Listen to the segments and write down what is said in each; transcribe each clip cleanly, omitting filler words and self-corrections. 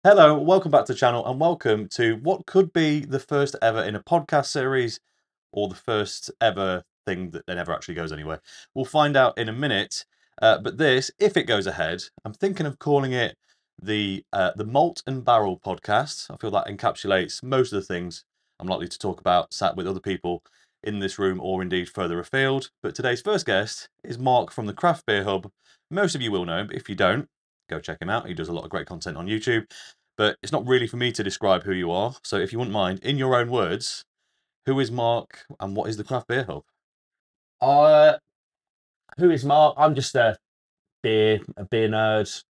Hello, welcome back to the channel and welcome to what could be the first ever in a podcast series or the first ever thing that never actually goes anywhere. We'll find out in a minute, but this, if it goes ahead, I'm thinking of calling it the Malt and Barrel Podcast. I feel that encapsulates most of the things I'm likely to talk about sat with other people in this room or indeed further afield. But today's first guest is Marc from the Craft Beer Hub. Most of you will know him, but if you don't, go check him out. He does a lot of great content on YouTube. But it's not really for me to describe who you are. So if you wouldn't mind, in your own words, who is Marc and what is the Craft Beer Hub? Who is Marc? I'm just a beer nerd,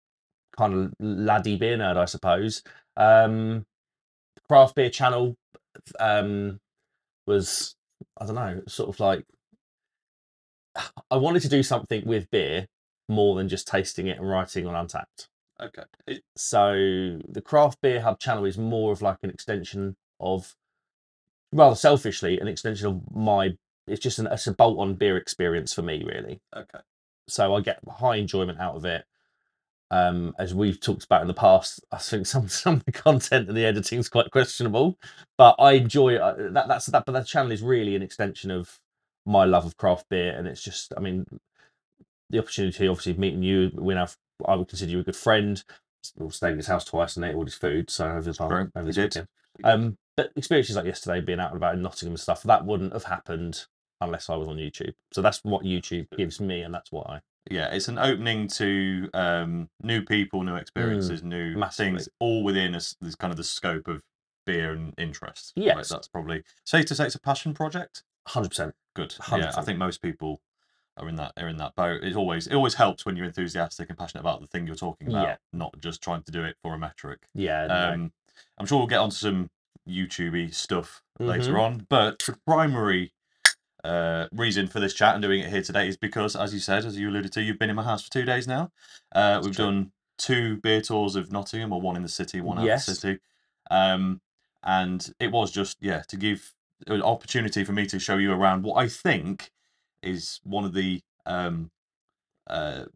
kind of laddie beer nerd, I suppose. Craft beer channel was, I don't know, sort of like I wanted to do something with beer more than just tasting it and writing on Untapped. Okay. So the Craft Beer Hub channel is more of like an extension of, rather selfishly, an extension of my. It's just it's a bolt-on beer experience for me, really. Okay. So I get high enjoyment out of it. As we've talked about in the past, I think some of the content and the editing is quite questionable, but I enjoy it. But that channel is really an extension of my love of craft beer, and it's just, I mean, the opportunity, obviously, of meeting you. I would consider you a good friend. We've stayed in his house twice and ate all his food, so over this weekend. But experiences like yesterday, being out and about in Nottingham and stuff, that wouldn't have happened unless I was on YouTube. So that's what YouTube gives me, and that's what I. Yeah, it's an opening to new people, new experiences, new things, all within this kind of the scope of beer and interest. Yes, right? That's probably safe to say it's a passion project. 100%. Good. 100%. Yeah, I think most people are in that boat. It always helps when you're enthusiastic and passionate about the thing you're talking about, not just trying to do it for a metric. Yeah. No. I'm sure we'll get onto some YouTube-y stuff later on, but the primary reason for this chat and doing it here today is because, as you said, as you alluded to, you've been in my house for 2 days now. We've done 2 beer tours of Nottingham, or one in the city, one out of the city. And it was just, to give an opportunity for me to show you around what I think is one of the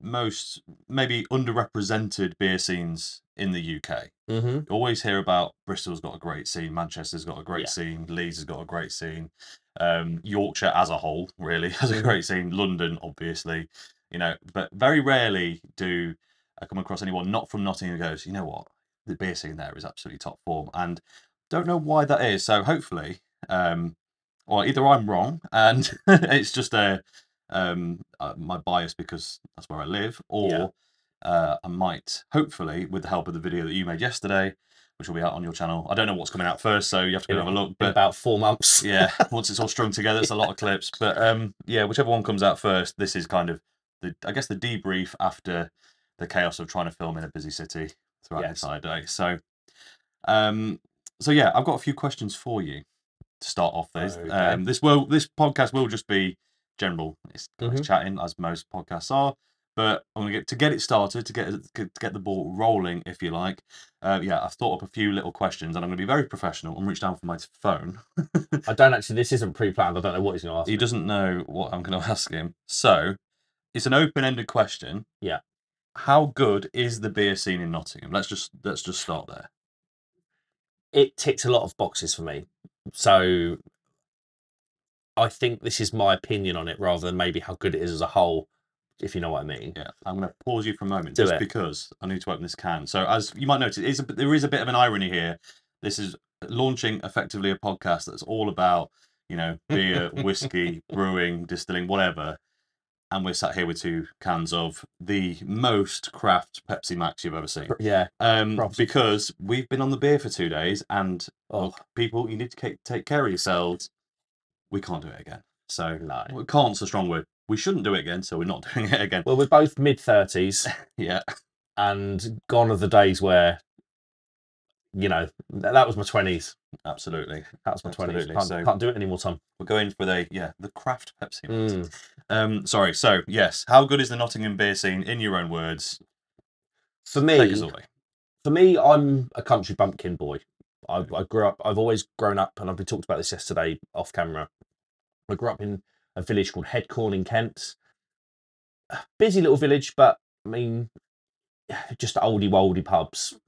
most maybe underrepresented beer scenes in the UK. You always hear about Bristol's got a great scene, Manchester's got a great scene, Leeds has got a great scene, Yorkshire as a whole really has a great scene, London obviously, but very rarely do I come across anyone not from Nottingham who goes, you know what, the beer scene there is absolutely top form, and don't know why that is. So hopefully, or either I'm wrong and it's just my bias because that's where I live, or I might, hopefully, with the help of the video that you made yesterday, which will be out on your channel. I don't know what's coming out first, so you have to go have a look. But in about 4 months. Yeah, once it's all strung together, it's a lot of clips. But yeah, whichever one comes out first, this is kind of I guess the debrief after the chaos of trying to film in a busy city throughout the entire day. So, yeah, I've got a few questions for you to start off with. Okay. This podcast will just be general. It's chatting, as most podcasts are. But I'm gonna get it started, to get the ball rolling, if you like. I've thought up a few little questions, and I'm gonna be very professional and reach down for my phone. I don't actually. This isn't pre-planned. I don't know what he's gonna ask. He doesn't know what I'm gonna ask him. So, it's an open-ended question. Yeah. How good is the beer scene in Nottingham? Let's just start there. It ticked a lot of boxes for me. So, I think this is my opinion on it rather than maybe how good it is as a whole, if you know what I mean. Yeah, I'm going to pause you for a moment because I need to open this can. So, as you might notice, there is a bit of an irony here. This is launching effectively a podcast that's all about, beer, whiskey, brewing, distilling, whatever. And we're sat here with 2 cans of the most craft Pepsi Max you've ever seen. Yeah. Because we've been on the beer for 2 days, and look, people, you need to take care of yourselves. We can't do it again. So, no. Can't's a strong word. We shouldn't do it again, so we're not doing it again. Well, we're both mid-30s. Yeah. And gone are the days where, that was my 20s. Absolutely. That was my 20s. Can't do it anymore, Tom. We're going for the craft Pepsi. Sorry. So, yes. How good is the Nottingham beer scene, in your own words? For me, take us away. For me, I'm a country bumpkin boy. I grew up, I've always grown up, and we talked about this yesterday off camera. I grew up in a village called Headcorn in Kent. Busy little village, but I mean, just oldie woldy pubs,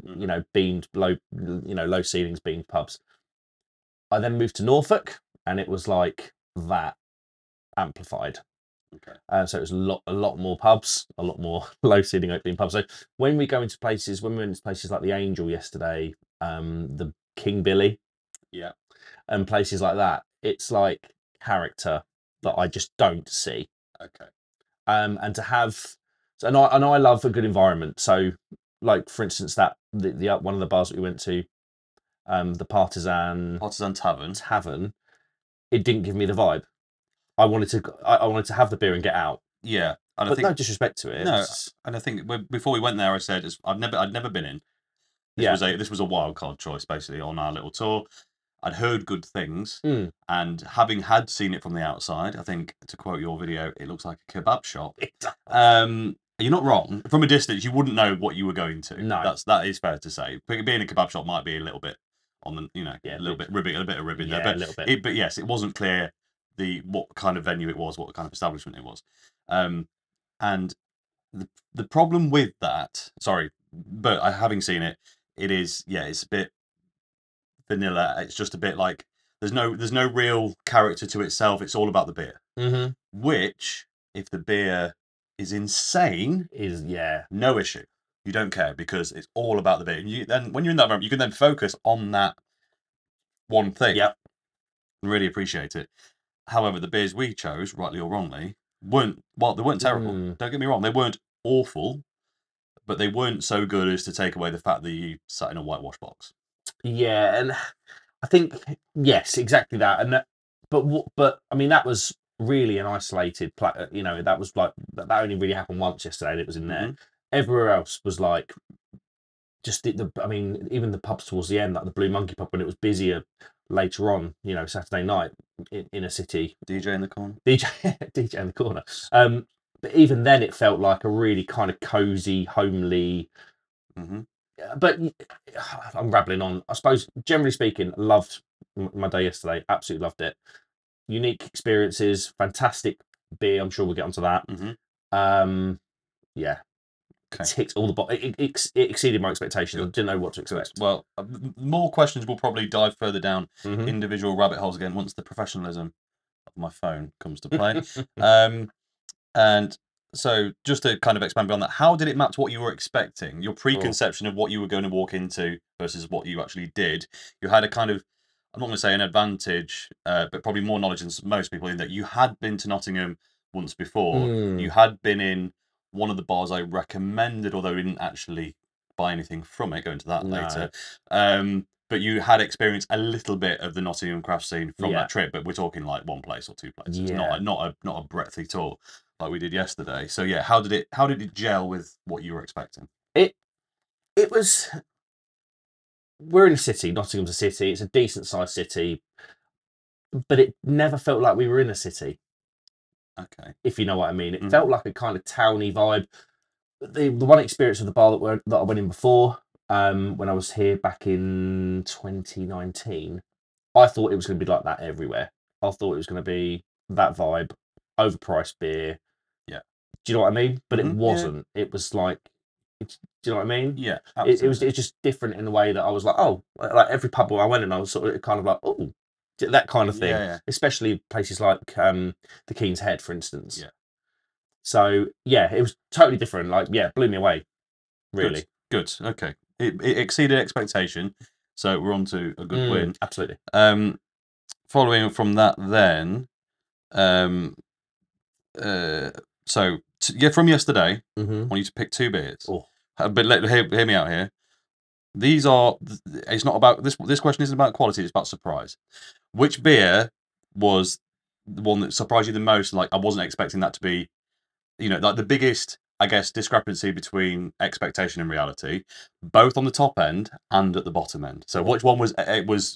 beamed low, low ceilings, beamed pubs. I then moved to Norfolk, and it was like that amplified. Okay. So it was a lot more pubs, a lot more low ceiling opening pubs. So when we went into places like the Angel yesterday, the King Billy, yeah, and places like that, it's like character that I just don't see. Okay. And to have, and I love a good environment. So, like for instance, that the one of the bars that we went to, the Partisan Tavern, it didn't give me the vibe. I wanted to have the beer and get out. Yeah, and but no disrespect to it. No, and I think before we went there, I said I'd never been in. This was a wild card choice basically on our little tour. I'd heard good things, and having had seen it from the outside, I think, to quote your video, it looks like a kebab shop. You're not wrong. From a distance, you wouldn't know what you were going to. No, that is fair to say. Being a kebab shop might be a little bit on the, a little bit of ribbing there, but a little bit. But yes, it wasn't clear what kind of venue it was, what kind of establishment it was, and the problem with that. Sorry, but having seen it, it's a bit vanilla. It's just a bit like there's no real character to itself. It's all about the beer. Which, if the beer is insane, no issue. You don't care because it's all about the beer. And then when you're in that moment, you can then focus on that one thing. Yep. And really appreciate it. However, the beers we chose, rightly or wrongly, they weren't terrible. Don't get me wrong, they weren't awful, but they weren't so good as to take away the fact that you sat in a whitewash box. Yeah, and I think yes, exactly that. And but I mean that was really an isolated, that was like that only really happened once yesterday. And it was in there. Everywhere else was like just I mean, even the pubs towards the end, like the Blue Monkey pub when it was busier later on, Saturday night in a city. DJ in the corner. DJ in the corner. But even then, it felt like a really kind of cozy, homely. But I'm rambling on. I suppose, generally speaking, loved my day yesterday. Absolutely loved it. Unique experiences, fantastic beer. I'm sure we'll get onto that. Yeah. Okay. It ticks all the boxes. It exceeded my expectations. Good. I didn't know what to expect. Well, more questions will probably dive further down individual rabbit holes again once the professionalism of my phone comes to play. And so, just to kind of expand beyond that, how did it map to what you were expecting? Your preconception of what you were going to walk into versus what you actually did. You had a kind of, I'm not going to say an advantage, but probably more knowledge than most people in that you had been to Nottingham once before. You had been in one of the bars I recommended, although we didn't actually buy anything from it. Go into that later. But you had experienced a little bit of the Nottingham craft scene from that trip, but we're talking like one place or two places, not a breadthy tour like we did yesterday. So yeah, how did it gel with what you were expecting? It was. We're in a city. Nottingham's a city. It's a decent sized city, but it never felt like we were in a city. Okay. If you know what I mean, it felt like a kind of towny vibe. The one experience of the bar that I went in before, when I was here back in 2019, I thought it was going to be like that everywhere. I thought it was going to be that vibe, overpriced beer. Yeah. Do you know what I mean? But it wasn't. Yeah. It was like, do you know what I mean? Yeah. It was just different in the way that I was like, oh, like every pub where I went in, I was sort of kind of like, oh, that kind of thing. Yeah. Especially places like the King's Head, for instance. Yeah. So yeah, it was totally different. Like, blew me away. Really good. Okay, it exceeded expectation. So we're on to a good win. Absolutely. Following from that, then, from yesterday, I want you to pick two beers. But hear me out here. These are. It's not about this. This question isn't about quality. It's about surprise. Which beer was the one that surprised you the most? Like, I wasn't expecting that to be, like the biggest, I guess, discrepancy between expectation and reality, both on the top end and at the bottom end. So, which one was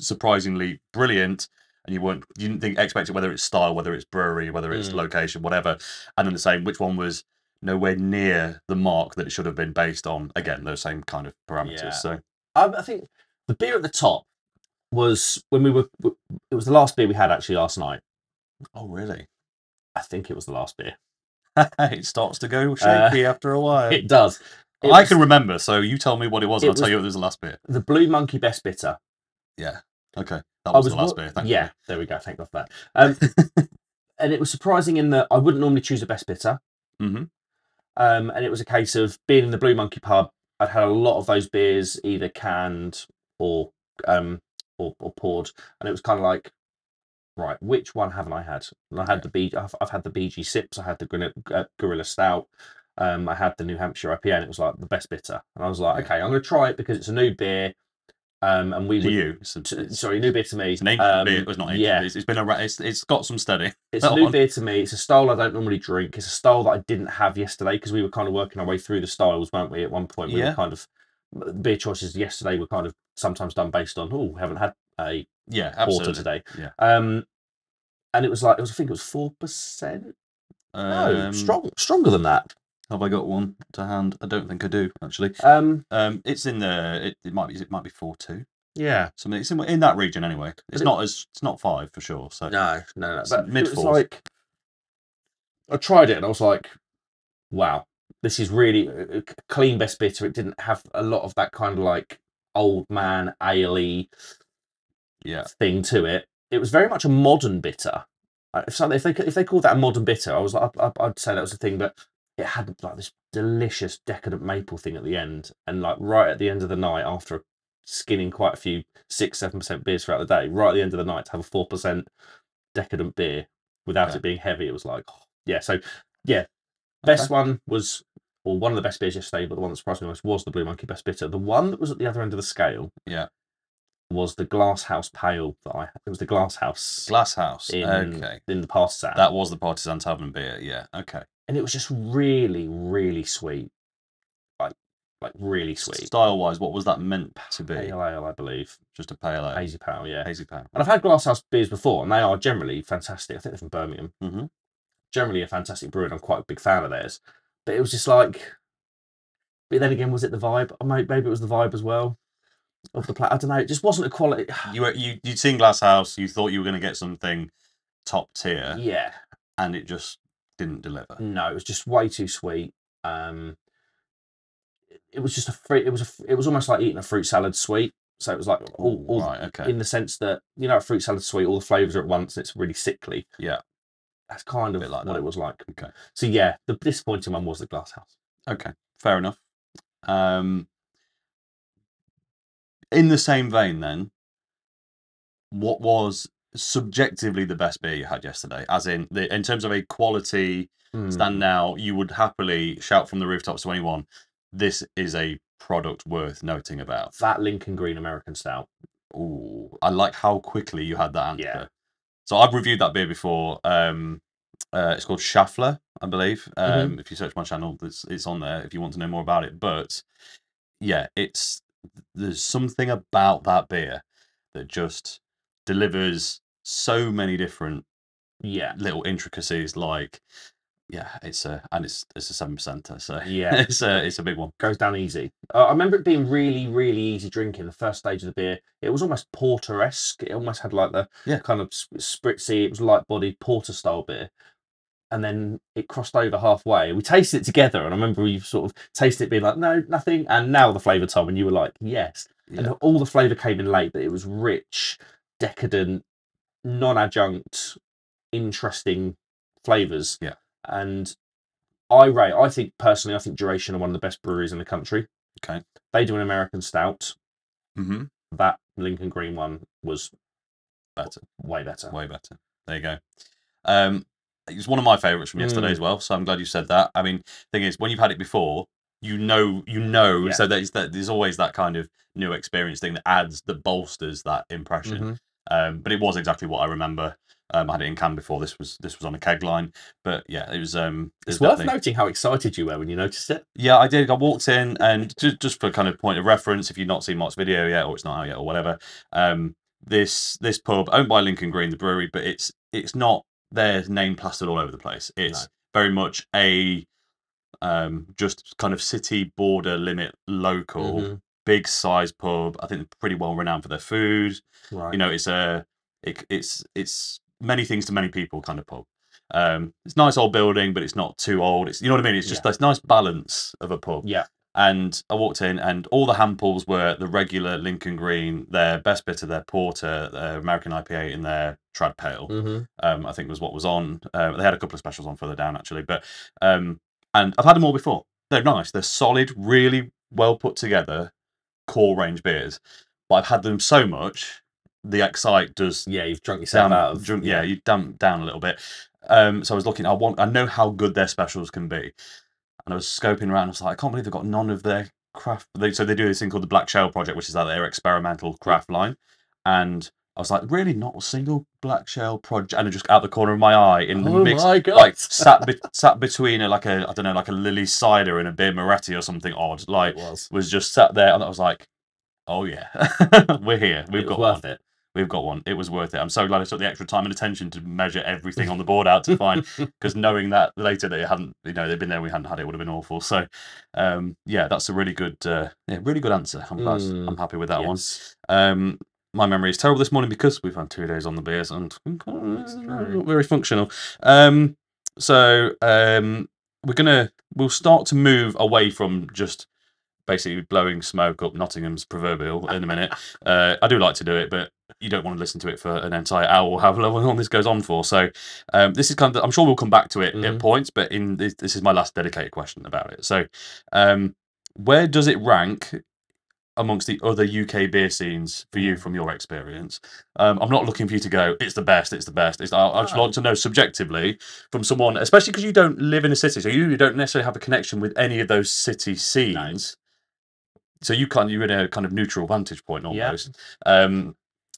surprisingly brilliant, and you didn't expect it, whether it's style, whether it's brewery, whether it's location, whatever, and then the same, which one was nowhere near the mark that it should have been based on, again, those same kind of parameters. Yeah. So I think the beer at the top was it was the last beer we had actually last night. Oh, really? I think it was the last beer. It starts to go shaky after a while. It does. I can remember, so you tell me what it was, and I'll tell you what was the last beer. The Blue Monkey Best Bitter. Yeah. Okay. That was the last beer. Thank you. There we go. Thank God for that. And it was surprising in that I wouldn't normally choose a Best Bitter. Mm-hmm. And it was a case of being in the Blue Monkey pub. I'd had a lot of those beers either canned or poured, and it was kind of like, right, which one haven't I had? And I had I've had the BG Sips, I had the Gorilla Stout, I had the New Hampshire IPA, and it was like the Best Bitter. And I was like, okay, I'm going to try it because it's a new beer. And we sorry, new beer to me. It's an ancient beer. It was not ancient. Yeah. It's been it's got some steady. It's a new beer to me. It's a style I don't normally drink. It's a style that I didn't have yesterday because we were kind of working our way through the styles, weren't we? At one point, we were kind of beer choices yesterday were kind of sometimes done based on we haven't had a porter today. Yeah. And it was like I think it was 4%. No, stronger than that. Have I got one to hand? I don't think I do actually. It's in the. It might be 4.2. Yeah, something. It's in that region anyway. It's not 5 for sure. So no. But mid 4s. Like, I tried it and I was like, wow, this is really a clean Best Bitter. It didn't have a lot of that kind of like old man ale-y thing to it. It was very much a modern bitter. If they called that a modern bitter, I was like, I'd say that was the thing, but it had like this delicious decadent maple thing at the end, and like right at the end of the night, after skinning quite a few 6-7% beers throughout the day, right at the end of the night to have a 4% decadent beer without it being heavy, it was like, best one was, or one of the best beers yesterday, but the one that surprised me most was the Blue Monkey Best Bitter. The one that was at the other end of the scale, was the Glasshouse Pale that I had. It was the Glasshouse in the Partisan. That was the Partisan Tavern beer. Yeah, okay. And it was just really, really sweet. Like really sweet. Style-wise, what was that meant to be? Pale ale, I believe. Just a pale ale. Hazy pale, yeah. Hazy pale. And I've had Glasshouse beers before, and they are generally fantastic. I think they're from Birmingham. Mm-hmm. Generally a fantastic brewer, and I'm quite a big fan of theirs. But it was just like... But then again, was it the vibe? Maybe it was the vibe as well. Of the I don't know. It just wasn't a quality. You'd seen Glasshouse. You thought you were going to get something top tier. Yeah. And it just didn't deliver. No, it was just way too sweet. It was just it was almost like eating a fruit salad sweet. So it was like all right, okay. In the sense that a fruit salad sweet, all the flavors are at once, and it's really sickly. Yeah. That's kind of like what it was like. Okay. So yeah, the disappointing one was the Glasshouse. Okay, fair enough. In the same vein, then, what was subjectively the best beer you had yesterday? As in terms of a quality stand now, you would happily shout from the rooftops to anyone, this is a product worth noting about. That Lincoln Green American Stout. Ooh, I like how quickly you had that answer. Yeah. So I've reviewed that beer before. It's called Schaffler, I believe. If you search my channel, it's on there if you want to know more about it. But yeah, there's something about that beer that just delivers so many different little intricacies. Like, it's a 7%. So yeah, it's a big one. Goes down easy. I remember it being really, really easy drinking. The first stage of the beer, it was almost porter-esque. It almost had like the kind of spritzy. It was light-bodied porter-style beer. And then it crossed over halfway. We tasted it together, and I remember we sort of tasted it being like, no, nothing. And now the flavour, Tom, and you were like, yes. Yeah. And all the flavour came in late, but it was rich, decadent, non-adjunct, interesting flavours. Yeah. And I think Duration are one of the best breweries in the country. Okay. They do an American Stout. Mm-hmm. That Lincoln Green one was better. Way better. Way better. There you go. It was one of my favourites from yesterday as well, so I'm glad you said that. I mean, the thing is, when you've had it before, you know, so there's always that kind of new experience thing that bolsters that impression. Mm-hmm. But it was exactly what I remember. I had it in can before. This was on a keg line, but yeah, it was. It's worth noting how excited you were when you noticed it. Yeah, I did. I walked in, and just for kind of point of reference, if you've not seen Marc's video yet, or it's not out yet, or whatever, this pub owned by Lincoln Green, the brewery, but it's not their name plastered all over the place. It's very much a just kind of city border limit local big size pub. I think they're pretty well renowned for their food. Right. You know, it's many things to many people kind of pub. It's a nice old building, but it's not too old. It's, you know what I mean? It's just this nice balance of a pub. Yeah. And I walked in, and all the hamples were the regular Lincoln Green, their best bit of their porter, their American IPA in their trad pale. I think was what was on. They had a couple of specials on further down actually, but and I've had them all before. They're nice. They're solid, really well put together core range beers. But I've had them so much, the Excite does. Yeah, you've drunk yourself out of. Yeah, you dump down a little bit. So I was looking. I know how good their specials can be. And I was scoping around. I was like, I can't believe they've got none of their craft. So they do this thing called the Black Shell Project, which is their experimental craft line. And I was like, really, not a single Black Shell project. And just out the corner of my eye, in the mix, my God. like sat between I don't know, like a Lily cider and a beer Moretti or something odd. Like was just sat there, and I was like, oh yeah, we're here. We've got worth one. it. We've got one. It was worth it. I'm so glad I took the extra time and attention to measure everything on the board out to find, because knowing that later that it hadn't, they'd been there, we hadn't had it, would have been awful. So, yeah, that's a really good, really good answer. I'm glad. I'm happy with that one. My memory is terrible this morning because we've had 2 days on the beers and not very functional. So we'll start to move away from just basically blowing smoke up Nottingham's proverbial in a minute. I do like to do it, but you don't want to listen to it for an entire hour or however long this goes on for. So this is kind of, I'm sure we'll come back to it at points, but this is my last dedicated question about it. So where does it rank amongst the other UK beer scenes for you from your experience? I'm not looking for you to go, it's the best, it's the best. I just want to know subjectively from someone, especially because you don't live in a city, so you don't necessarily have a connection with any of those city scenes. So you're in a kind of neutral vantage point almost.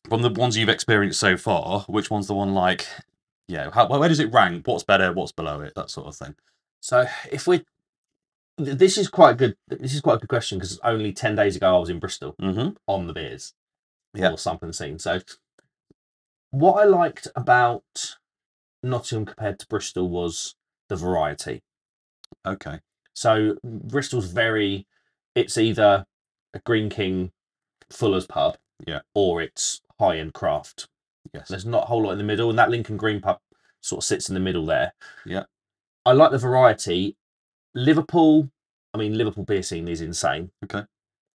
From the ones you've experienced so far, which one's the one like, where does it rank? What's better? What's below it? That sort of thing. So this is quite good. This is quite a good question because only 10 days ago I was in Bristol on the beers, or sampling scene. So what I liked about Nottingham compared to Bristol was the variety. Okay. So Bristol's it's either a Green King Fuller's pub, or it's high-end craft. Yes. There's not a whole lot in the middle, and that Lincoln Green pub sort of sits in the middle there. Yeah. I like the variety. Liverpool beer scene is insane. Okay.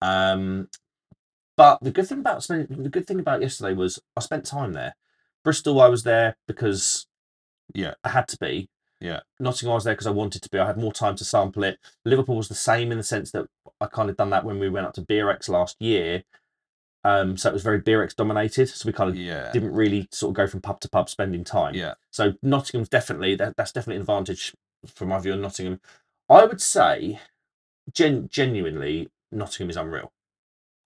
But the good thing about yesterday was I spent time there. Bristol, I was there because I had to be. Yeah. Nottingham, I was there because I wanted to be. I had more time to sample it. Liverpool was the same in the sense that I kind of done that when we went up to BeerX last year. So it was very BeerX dominated. So we kind of didn't really sort of go from pub to pub spending time. Yeah. So Nottingham's definitely that's definitely an advantage from my view on Nottingham. I would say genuinely Nottingham is unreal.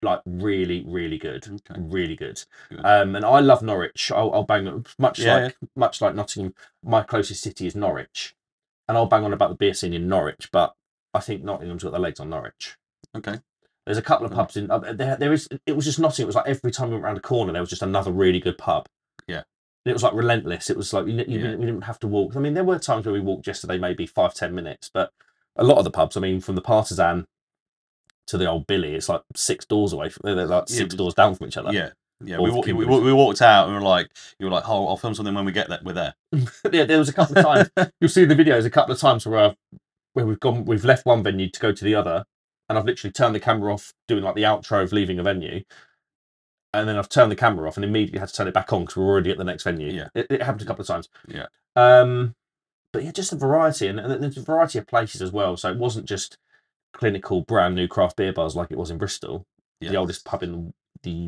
Like really, really good. Okay. Really good. And I love Norwich. I'll bang on much like Nottingham. My closest city is Norwich, and I'll bang on about the beer scene in Norwich. But I think Nottingham's got their legs on Norwich. Okay. There's a couple of pubs in there is. It was just Nottingham. It was like every time we went around a corner, there was just another really good pub. Yeah. And it was like relentless. It was like you didn't have to walk. I mean, there were times where we walked yesterday, maybe 5-10 minutes, but a lot of the pubs. I mean, from the Partisan to the Old Billy, it's like 6 doors away. They're like 6 doors down from each other. Yeah. Yeah, we walked out and you were like, oh, I'll film something when we get there. We're there. Yeah, there was a couple of times. You'll see the videos a couple of times where we've left one venue to go to the other, and I've literally turned the camera off, doing like the outro of leaving a venue, and then I've turned the camera off and immediately had to turn it back on because we're already at the next venue. Yeah, it happened a couple of times. Yeah. But yeah, just the variety and there's a variety of places as well. So it wasn't just clinical brand new craft beer bars like it was in Bristol, the oldest pub in the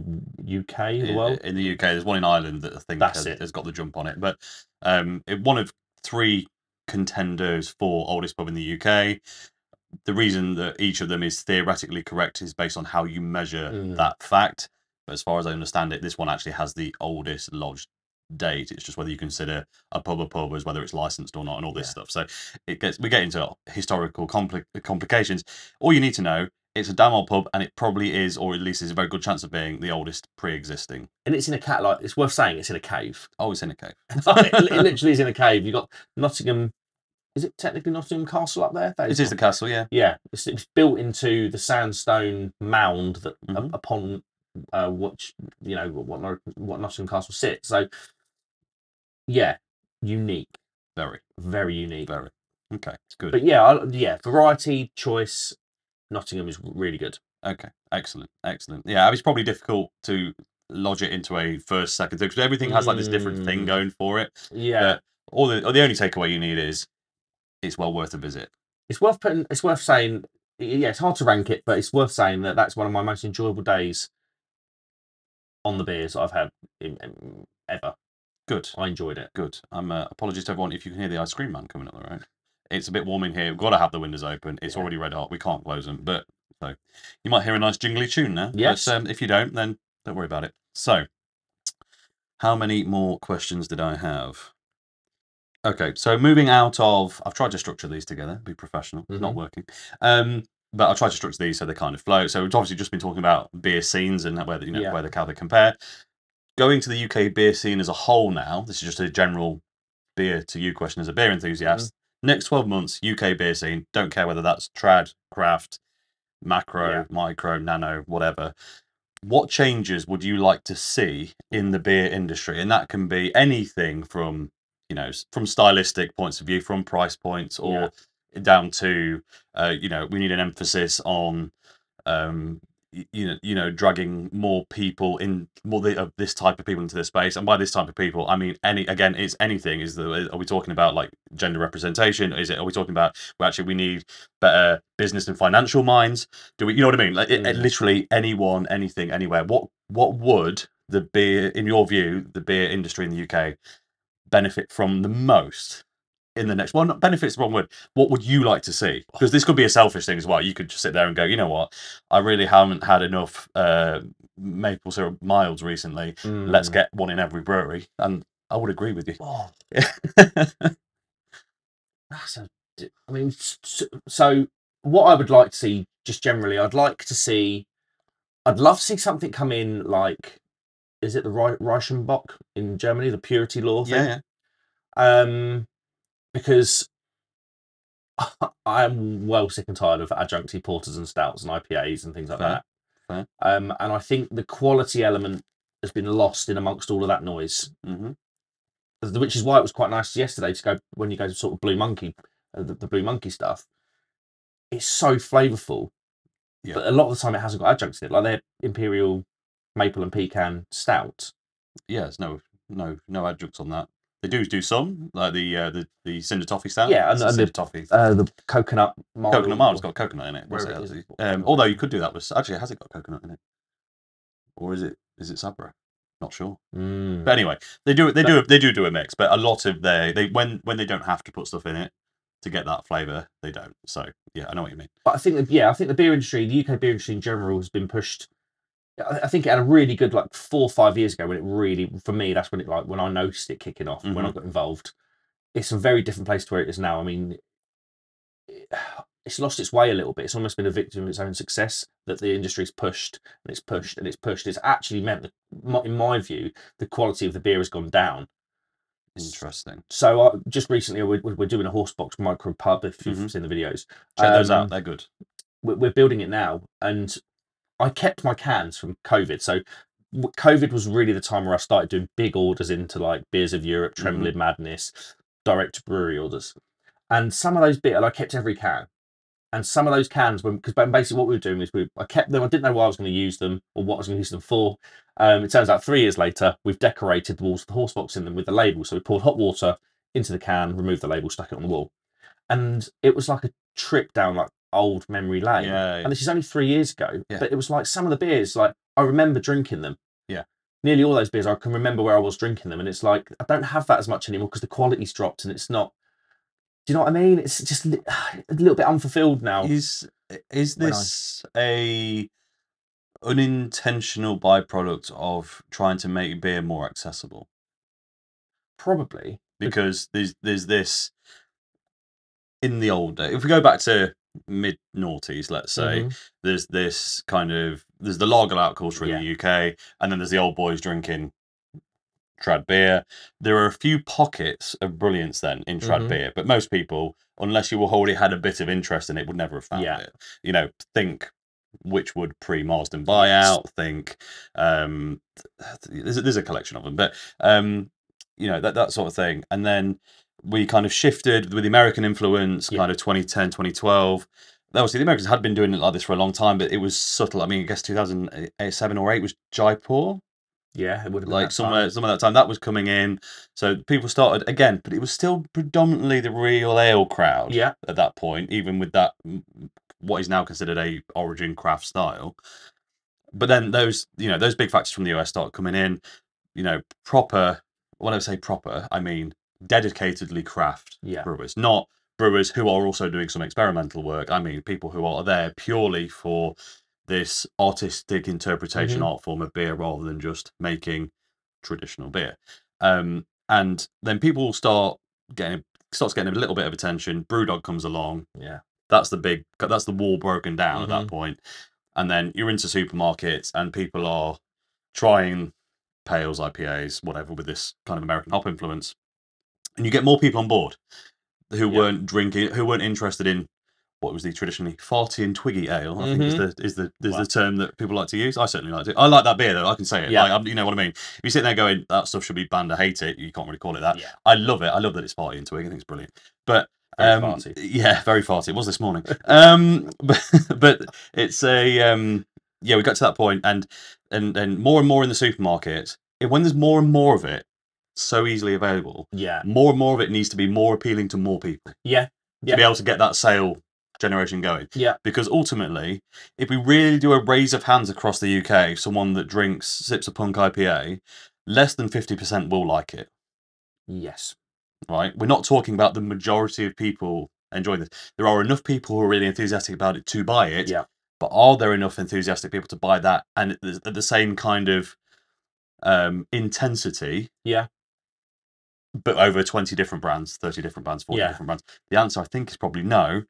UK, the world. In the UK, there's one in Ireland that I think has got the jump on it. But one of 3 contenders for oldest pub in the UK. The reason that each of them is theoretically correct is based on how you measure that fact. But as far as I understand it, this one actually has the oldest lodged date. It's just whether you consider a pub as whether it's licensed or not, and all this stuff. So we get into historical complications. All you need to know, it's a damn old pub, and it probably is, or at least there's a very good chance of being, the oldest pre-existing. And it's in a like it's worth saying it's in a cave. Oh, it's in a cave. It literally is in a cave. You've got Nottingham. Is it technically Nottingham Castle up there? It is the castle, yeah. Yeah, it's built into the sandstone mound that upon what Nottingham Castle sits. So, yeah, unique. Very, very unique. Very. Okay, it's good. But yeah, variety, choice. Nottingham is really good. Okay, excellent. Yeah, it's probably difficult to lodge it into a first, second, third, because everything has like this different thing going for it. Yeah. But the only takeaway you need is it's well worth a visit. It's worth saying, yeah, it's hard to rank it, but it's worth saying that that's one of my most enjoyable days on the beers I've had ever. Good. I enjoyed it. Good. Apologies to everyone if you can hear the ice cream man coming up the road. It's a bit warm in here. We've got to have the windows open. It's already red hot. We can't close them. But so you might hear a nice jingly tune now. Yes. But if you don't, then don't worry about it. So, how many more questions did I have? Okay, so moving out of, I've tried to structure these together, be professional. It's not working. But I tried to structure these so they kind of flow. So we've obviously just been talking about beer scenes and where how they compare. Going to the UK beer scene as a whole now, this is just a general beer to you question as a beer enthusiast. Next 12 months, UK beer scene, don't care whether that's trad, craft, macro, micro, nano, whatever. What changes would you like to see in the beer industry? And that can be anything from, from stylistic points of view, from price points, or down to, we need an emphasis on, dragging more people in, of this type of people into this space. And by this type of people, I mean it's anything. Are we talking about like gender representation? Are we talking about we need better business and financial minds? Do we, you know what I mean? Like literally anyone, anything, anywhere. What would the beer, in your view, the beer industry in the UK benefit from the most in the next one? Benefits the wrong word. What would you like to see? Because this could be a selfish thing as well. You could just sit there and go, you know what, I really haven't had enough maple syrup milds recently. Let's get one in every brewery. And I would agree with you. So what I would like to see, just generally, I'd love to see something come in like, is it the Reichenbach in Germany, the purity law thing? Yeah. Because I'm well sick and tired of adjuncty porters and stouts and IPAs and things like that. Fair. And I think the quality element has been lost in amongst all of that noise. Which is why it was quite nice yesterday to go, when you go to sort of Blue Monkey, the Blue Monkey stuff. It's so flavourful, but a lot of the time it hasn't got adjuncts in it, like their Imperial Maple and Pecan Stout. Yeah, there's no adjuncts on that. They do some, like the Cinder Toffee Stout. Yeah, and the Toffee. The coconut mild. Coconut mild's got coconut in it. Although you could do that with, actually, has it got coconut in it, or is it Sabra? Not sure. But anyway, they do a mix. But a lot of when they don't have to put stuff in it to get that flavour, they don't. So yeah, I know what you mean. But I think the beer industry, the UK beer industry in general, has been pushed. I think it had a really good 4 or 5 years ago when it really, for me, that's when when I noticed it kicking off, when I got involved. It's a very different place to where it is now. I mean, it's lost its way a little bit. It's almost been a victim of its own success, that the industry's pushed and it's pushed and it's pushed. It's actually meant that, in my view, the quality of the beer has gone down. Interesting. So just recently, we're doing a Horsebox micro pub. If you've seen the videos, check those out. They're good. We're building it now, and I kept my cans from COVID. So COVID was really the time where I started doing big orders into like Beers of Europe, Trembling Madness, direct to brewery orders. And some of those I kept every can. And some of those cans, because basically what we were doing is I kept them. I didn't know why I was going to use them or what I was going to use them for. It turns out 3 years later, we've decorated the walls of the Horsebox in them with the label. So we poured hot water into the can, removed the label, stuck it on the wall. And it was like a trip down old memory lane. And this is only 3 years ago. But it was like some of the beers, I remember drinking them. Nearly all those beers, I can remember where I was drinking them. And it's like, I don't have that as much anymore because the quality's dropped and it's not. Do you know what I mean? It's just a little bit unfulfilled now. Is this a unintentional byproduct of trying to make beer more accessible? Probably. Because there's this, in the old days, if we go back to mid-noughties, let's say, there's this there's the lager out culture in the UK, and then there's the old boys drinking trad beer. There are a few pockets of brilliance then in trad beer, but most people, unless you already had a bit of interest in it, would never have found it. Think Witchwood pre-Marsden buyout, think there's a collection of them, but that sort of thing. And then we kind of shifted with the American influence, kind of 2010, 2012. obviously the Americans had been doing it like this for a long time, but it was subtle. I mean, I guess 2007 or 8 was Jaipur. Yeah, it would have been Like that somewhere that time that was coming in. So people started again, but it was still predominantly the real ale crowd. Yeah. At that point, even with that, what is now considered a origin craft style. But then those big factors from the US start coming in. Proper. When I say proper, I mean dedicatedly craft brewers, not brewers who are also doing some experimental work. I mean people who are there purely for this artistic interpretation art form of beer rather than just making traditional beer. And then people starts getting a little bit of attention. Brewdog comes along. Yeah. That's the wall broken down at that point. And then you're into supermarkets and people are trying pales, IPAs, whatever, with this kind of American hop influence. And you get more people on board who weren't interested in what was the traditionally farty and twiggy ale. I think is the term that people like to use. I certainly like to. I like that beer though. I can say it. Yeah. You know what I mean. If you sit there going that stuff should be banned, I hate it. You can't really call it that. Yeah. I love it. I love that it's farty and twiggy. I think it's brilliant. But very farty. Yeah, very farty. It was this morning. But it's a we got to that point and more and more in the supermarket. When there's more and more of it, so easily available. Yeah. More and more of it needs to be more appealing to more people. Yeah. To be able to get that sale generation going. Yeah. Because ultimately, if we really do a raise of hands across the UK, someone that sips a punk IPA, less than 50% will like it. Yes. Right? We're not talking about the majority of people enjoying this. There are enough people who are really enthusiastic about it to buy it. Yeah. But are there enough enthusiastic people to buy that and at the same kind of intensity? Yeah. But over 20 different brands, 30 different brands, 40 different brands. The answer, I think, is probably no,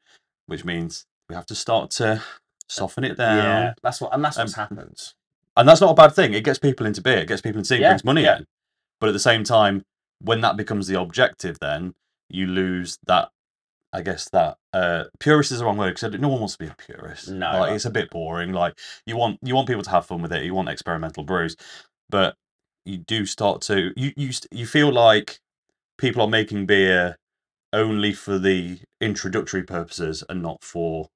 which means we have to start to soften it down. Yeah, that's what's happened. And that's not a bad thing. It gets people into beer. It gets people into seeing, brings money in. But at the same time, when that becomes the objective, then you lose that. I guess that purist is the wrong word because no one wants to be a purist. No, it's a bit boring. Like you want people to have fun with it. You want experimental brews, but you do start to you feel like people are making beer only for the introductory purposes and not for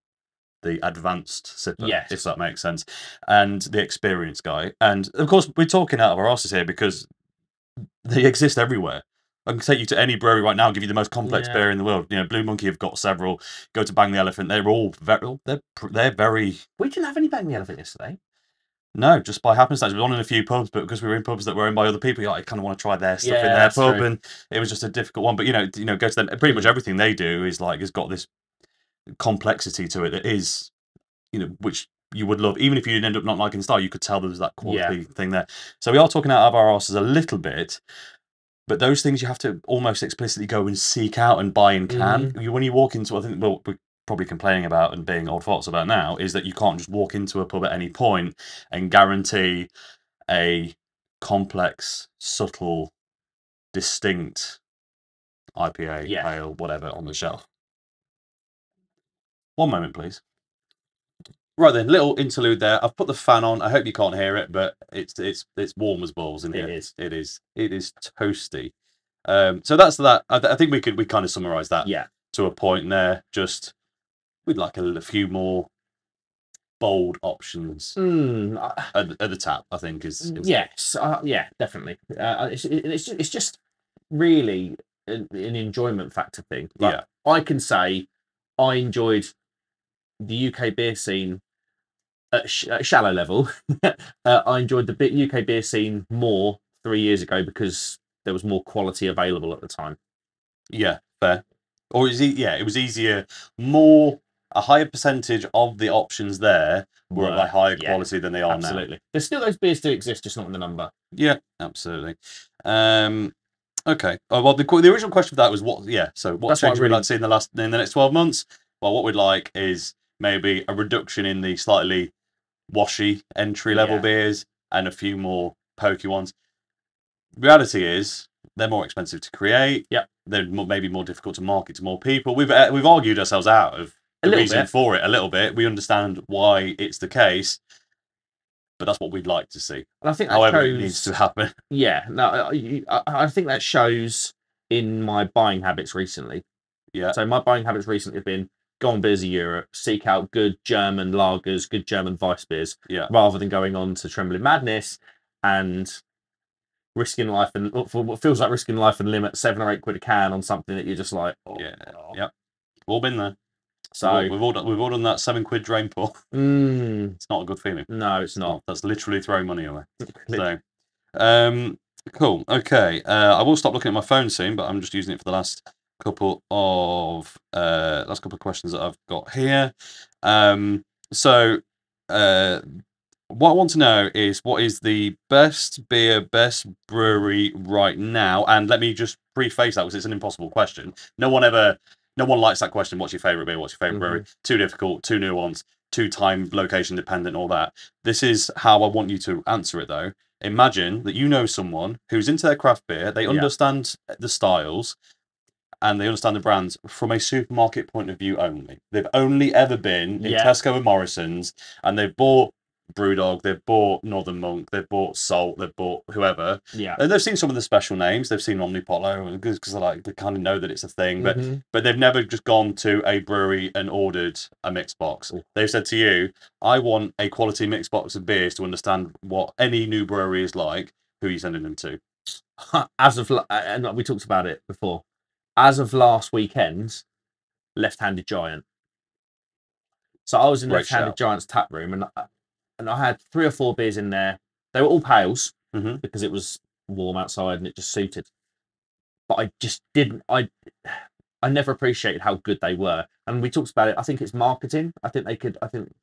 the advanced sipper, if that makes sense, and the experienced guy. And of course, we're talking out of our asses here because they exist everywhere. I can take you to any brewery right now, give you the most complex beer in the world. Blue Monkey have got several. Go to Bang the Elephant. They're all they're very. We didn't have any Bang the Elephant yesterday. No, just by happenstance. We were on in a few pubs, but because we were in pubs that were owned by other people, I kind of want to try their stuff in their pub, and it was just a difficult one. But go to them. Pretty much everything they do is has got this complexity to it that is, which you would love. Even if you didn't end up not liking the style, you could tell there was that quality thing there. So we are talking out of our asses a little bit, but those things you have to almost explicitly go and seek out and buy in can. When you walk into, I think, we're probably complaining about and being old farts about now, is that you can't just walk into a pub at any point and guarantee a complex, subtle, distinct IPA, ale, whatever on the shelf. One moment, please. Right then, little interlude there. I've put the fan on. I hope you can't hear it, but it's warm as balls in here. It is toasty. So that's that. I think we kind of summarize that to a point there. Just we'd like a few more bold options at the tap. I think is yes, definitely. It's just really an enjoyment factor thing. Like, I can say I enjoyed the UK beer scene at shallow level. I enjoyed the UK beer scene more 3 years ago because there was more quality available at the time. Yeah, fair. Or it was easier, a higher percentage of the options there were of a higher quality than they are now. Absolutely. There's still those beers do exist, just not in the number. Yeah, absolutely. Okay. Oh, well, the original question for that was what? Yeah. So what change we'd like to see in the next 12 months? Well, what we'd like is maybe a reduction in the slightly washy entry level beers and a few more pokey ones. Reality is they're more expensive to create. Yeah. They're maybe more difficult to market to more people. We've argued ourselves out of the reason for it a little bit. We understand why it's the case, but that's what we'd like to see. And I think however it needs to happen. Yeah, no, I think that shows in my buying habits recently. Yeah. So my buying habits recently have been go on Beers of Europe, seek out good German lagers, good German Weiss beers, Yeah. rather than going on to Trembling Madness and risking life and for what feels like risking life and limb at £7 or £8 a can on something that you're just like, oh, yeah, yep. We've all been there. So we've all done that £7 drain pour. It's not a good feeling. No, it's not. That's literally throwing money away. So, cool. Okay. I will stop looking at my phone soon, but I'm just using it for the last couple of questions that I've got here. What I want to know is, what is the best beer, best brewery right now? And let me just preface that, because it's an impossible question. No one likes that question. What's your favourite beer? What's your favourite brewery? Too difficult, too nuanced, too time, location dependent, all that. This is how I want you to answer it, though. Imagine that you know someone who's into their craft beer. They understand the styles and they understand the brands from a supermarket point of view only. They've only ever been in Tesco and Morrison's, and they've bought Brewdog, they've bought Northern Monk, they've bought Salt, they've bought whoever. Yeah. And they've seen some of the special names. They've seen Omnipollo because they kind of know that it's a thing. But they've never just gone to a brewery and ordered a mixed box. They've said to you, I want a quality mixed box of beers to understand what any new brewery is like. Who are you sending them to? And we talked about it before. As of last weekend, Left-Handed Giant. So I was in Left-Handed Giant's tap room, and I had 3 or 4 beers in there. They were all pales because it was warm outside and it just suited. But I just didn't. I never appreciated how good they were. And we talked about it. I think it's marketing. I think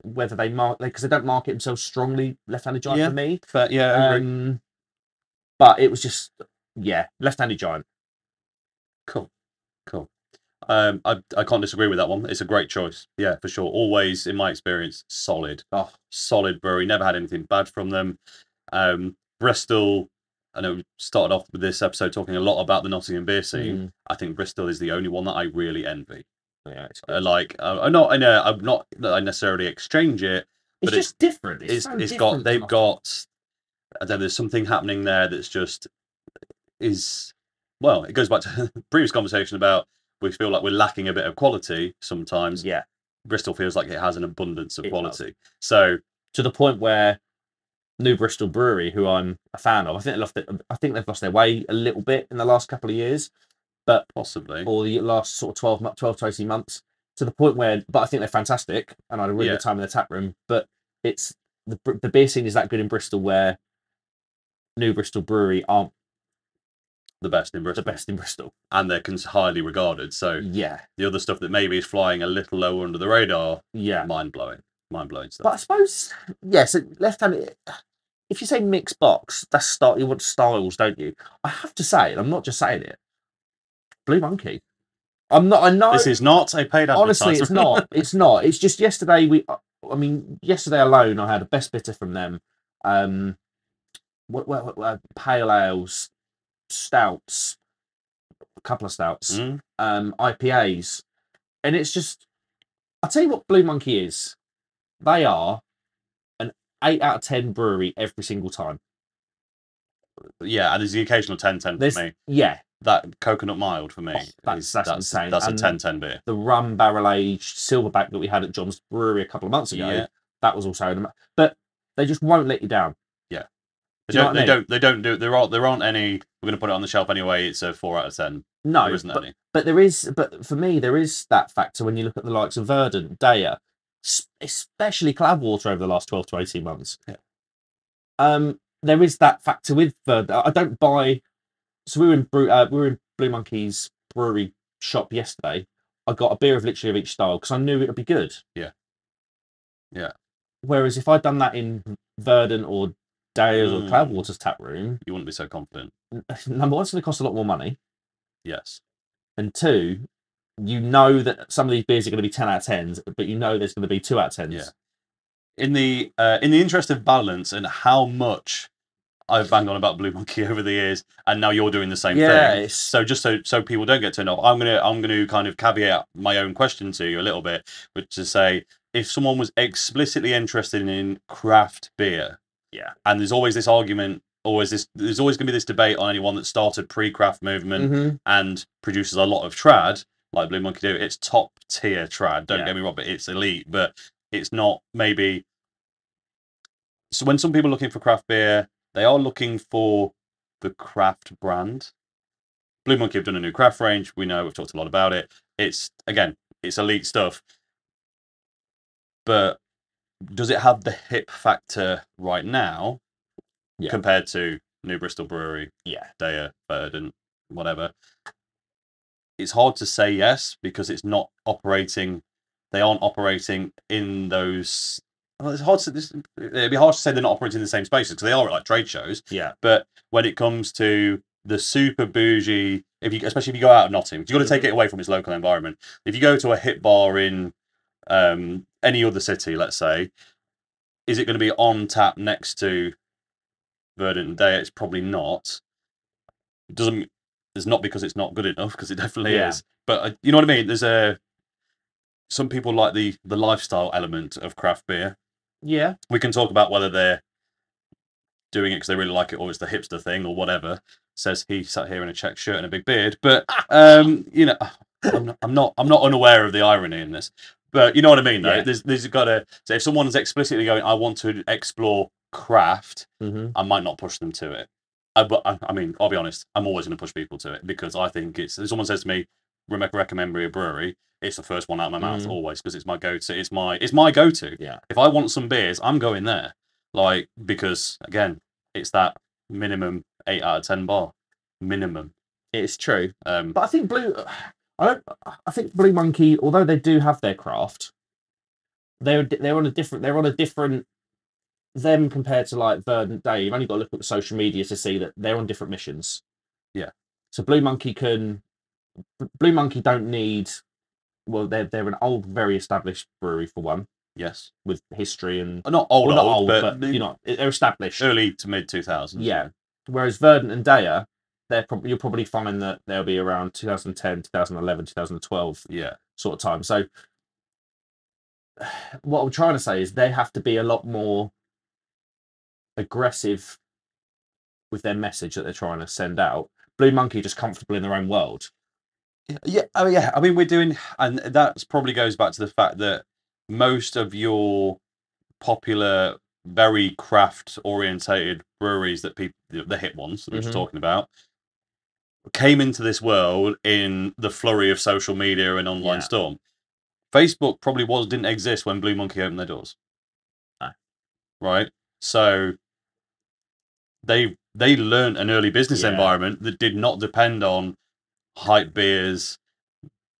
whether they because they don't market themselves strongly. Left-Handed Giant for me. But I agree. But it was just Left-Handed Giant. Cool. I can't disagree with that one. It's a great choice. Yeah, for sure. Always, in my experience, solid. Solid brewery. Never had anything bad from them. Bristol, I know we started off with this episode talking a lot about the Nottingham beer scene. I think Bristol is the only one that I really envy. Yeah, it's I'm not that I necessarily exchange it, but it's just different. They've got, I don't know, there's something happening there that's just well, it goes back to the previous conversation about we feel like we're lacking a bit of quality sometimes. Yeah. Bristol feels like it has an abundance of quality. So to the point where New Bristol Brewery, who I'm a fan of, I think they've lost their way a little bit in the last couple of years, but possibly, or the last sort of 12 to 18 months, to the point where, but I think they're fantastic, and I had a really good time in the tap room. But it's the beer scene is that good in Bristol where New Bristol Brewery aren't the best in Bristol. And they're highly regarded. So the other stuff that maybe is flying a little lower under the radar, mind blowing stuff. But I suppose, so Left-Handed, if you say mixed box, you want styles, don't you? I have to say, and I'm not just saying it, Blue Monkey. I'm not. I know this is not a paid advertisement. Honestly, it's not. It's not. It's just yesterday. Yesterday alone, I had a best bitter from them. Pale ales, stouts, a couple of stouts, IPAs, and it's just. I'll tell you what Blue Monkey is. They are an 8 out of 10 brewery every single time. Yeah, and there's the occasional 10-10 for me. Yeah. That coconut mild for me. That's insane. That's a 10-10 beer. The rum barrel aged silverback that we had at John's Brewery a couple of months ago, that was also. But they just won't let you down. Yeah, they don't do. There aren't any. We're going to put it on the shelf anyway. It's a 4 out of 10. No, there isn't any. But there is. But for me, there is that factor when you look at the likes of Verdant, Daya, especially Cloudwater over the last 12 to 18 months. Yeah. There is that factor with Verdant. I don't buy. So we were in Blue Monkey's brewery shop yesterday. I got a beer of literally of each style because I knew it would be good. Yeah. Whereas if I'd done that in Verdant or Daya's or Cloudwater's tap room, you wouldn't be so confident. Number one, it's going to cost a lot more money. Yes. And two, you know that some of these beers are going to be 10 out of 10s, but you know there's going to be 2 out of 10s. Yeah. In the interest of balance and how much I've banged on about Blue Monkey over the years, and now you're doing the same thing. So just so people don't get turned off, I'm gonna kind of caveat my own question to you a little bit, which is to say, if someone was explicitly interested in craft beer, and there's always this argument, there's always gonna be this debate on anyone that started pre-craft movement and produces a lot of trad. like Blue Monkey do. It's top tier trad. Don't get me wrong, but it's elite. But it's not maybe. So when some people are looking for craft beer, they are looking for the craft brand. Blue Monkey have done a new craft range. We know, we've talked a lot about it. It's elite stuff. But does it have the hip factor right now compared to New Bristol Brewery, Daya, Verdant, whatever? It's hard to say yes, because it's not operating. They aren't operating in those. Well, it's hard to. It'd be hard to say they're not operating in the same spaces, because they are at like trade shows. Yeah. But when it comes to the super bougie, especially if you go out of Nottingham, you've got to take it away from its local environment. If you go to a hip bar in any other city, let's say, is it going to be on tap next to Verdant and Daya? It's probably not. It doesn't. It's not because it's not good enough, because it definitely is. But you know what I mean. There's some people like the lifestyle element of craft beer. Yeah. We can talk about whether they're doing it because they really like it, or it's the hipster thing, or whatever. Says he sat here in a check shirt and a big beard. But you know, I'm not unaware of the irony in this. But you know what I mean, though. Yeah. There's got to. So if someone's explicitly going, I want to explore craft, I might not push them to it. But I mean, I'll be honest. I'm always going to push people to it, because I think it's. If someone says to me, recommend me a brewery, it's the first one out of my mouth always, because it's my go-to. It's my go-to. Yeah. If I want some beers, I'm going there. Like, because again, it's that minimum 8 out of 10 bar, minimum. It's true. But I think I think Blue Monkey, although they do have their craft, they're on a different. Them compared to like Verdant Day, you've only got to look at the social media to see that they're on different missions. Yeah. So Blue Monkey don't need. Well, they're an old, very established brewery for one. Yes. With history and not old, but you know, they're established. Early to mid 2000s. Yeah. Whereas Verdant and Daya, you'll probably find that they'll be around 2010, 2011, 2012. Yeah. Sort of time. So what I'm trying to say is they have to be a lot more aggressive with their message that they're trying to send out. Blue Monkey just comfortable in their own world. Yeah. I mean, we're doing, and that probably goes back to the fact that most of your popular, very craft orientated breweries that people, the hit ones that we're just talking about, came into this world in the flurry of social media and online storm. Facebook probably didn't exist when Blue Monkey opened their doors. No. Right? So they learned an early business environment that did not depend on hype beers,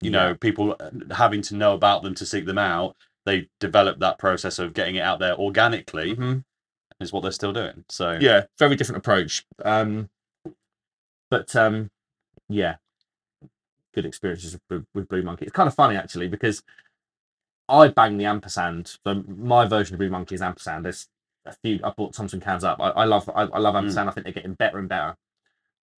you know, people having to know about them to seek them out. They developed that process of getting it out there organically, is what they're still doing. So yeah, very different approach. But yeah, good experiences with Blue Monkey. It's kind of funny actually, because I bang the ampersand. So my version of Blue Monkey is ampersand. There's a few. I bought some cans up. I love ampersand. I think they're getting better and better.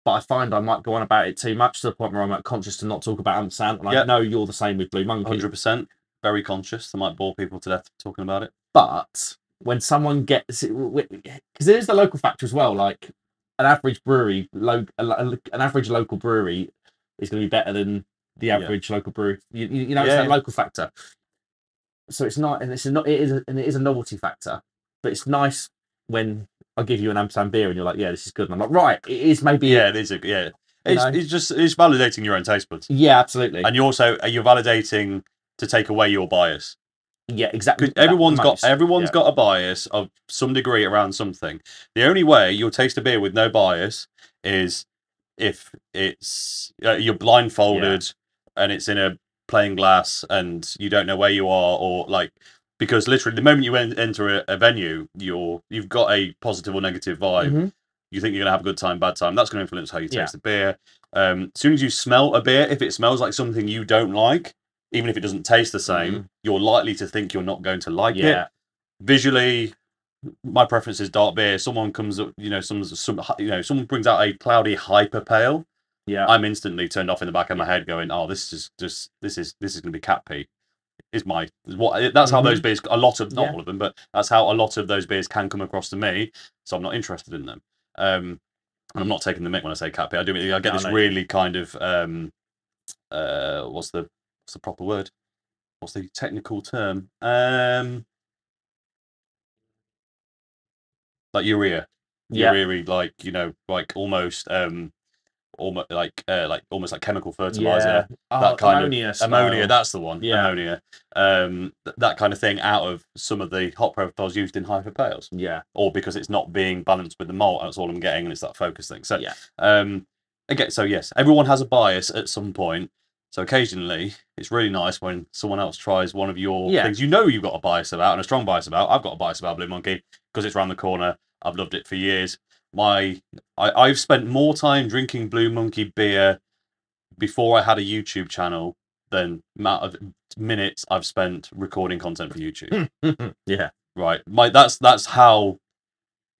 But I find I might go on about it too much, to the point where I'm conscious to not talk about ampersand. And I know you're the same with Blue Monkey. 100%. Very conscious. I might bore people to death talking about it. But when someone gets it, because there's the local factor as well. Like an average brewery, an average local brewery is going to be better than the average local brewery. You know, it's that local factor. So it's not, and it is a novelty factor. But it's nice when I give you an ampersand beer and you're like, yeah, this is good. And I'm like, right, it is maybe. Yeah, it is. It's validating your own taste buds. Yeah, absolutely. And you're validating to take away your bias. Yeah, exactly. Everyone's got a bias of some degree around something. The only way you'll taste a beer with no bias is if it's you're blindfolded and it's in a plain glass and you don't know where you are, or like, because literally the moment you enter a venue, you've got a positive or negative vibe. You think you're gonna have a good time, bad time. That's gonna influence how you taste the beer. As soon as you smell a beer, if it smells like something you don't like, even if it doesn't taste the same, you're likely to think you're not going to like it. Visually, my preference is dark beer. Someone comes up, someone brings out a cloudy hyper pale. Yeah, I'm instantly turned off in the back of my head, going, "Oh, this is going to be cat pee." That's how those beers. A lot of, not all of them, but that's how a lot of those beers can come across to me. So I'm not interested in them. And I'm not taking the mick when I say cat pee. I get this really kind of what's the proper word? What's the technical term? Like urea, like like almost almost like chemical fertilizer, that kind ammonia of ammonia. style. That's the one. Yeah. Ammonia. That kind of thing out of some of the hop profiles used in hyper pales. Yeah. Or because it's not being balanced with the malt, that's all I'm getting, and it's that focus thing. So yeah. Again, so yes, everyone has a bias at some point. So occasionally, it's really nice when someone else tries one of your things you've got a bias about and a strong bias about. I've got a bias about Blue Monkey because it's around the corner. I've loved it for years. I've spent more time drinking Blue Monkey beer before I had a YouTube channel than amount of minutes I've spent recording content for YouTube. Yeah. Right. That's how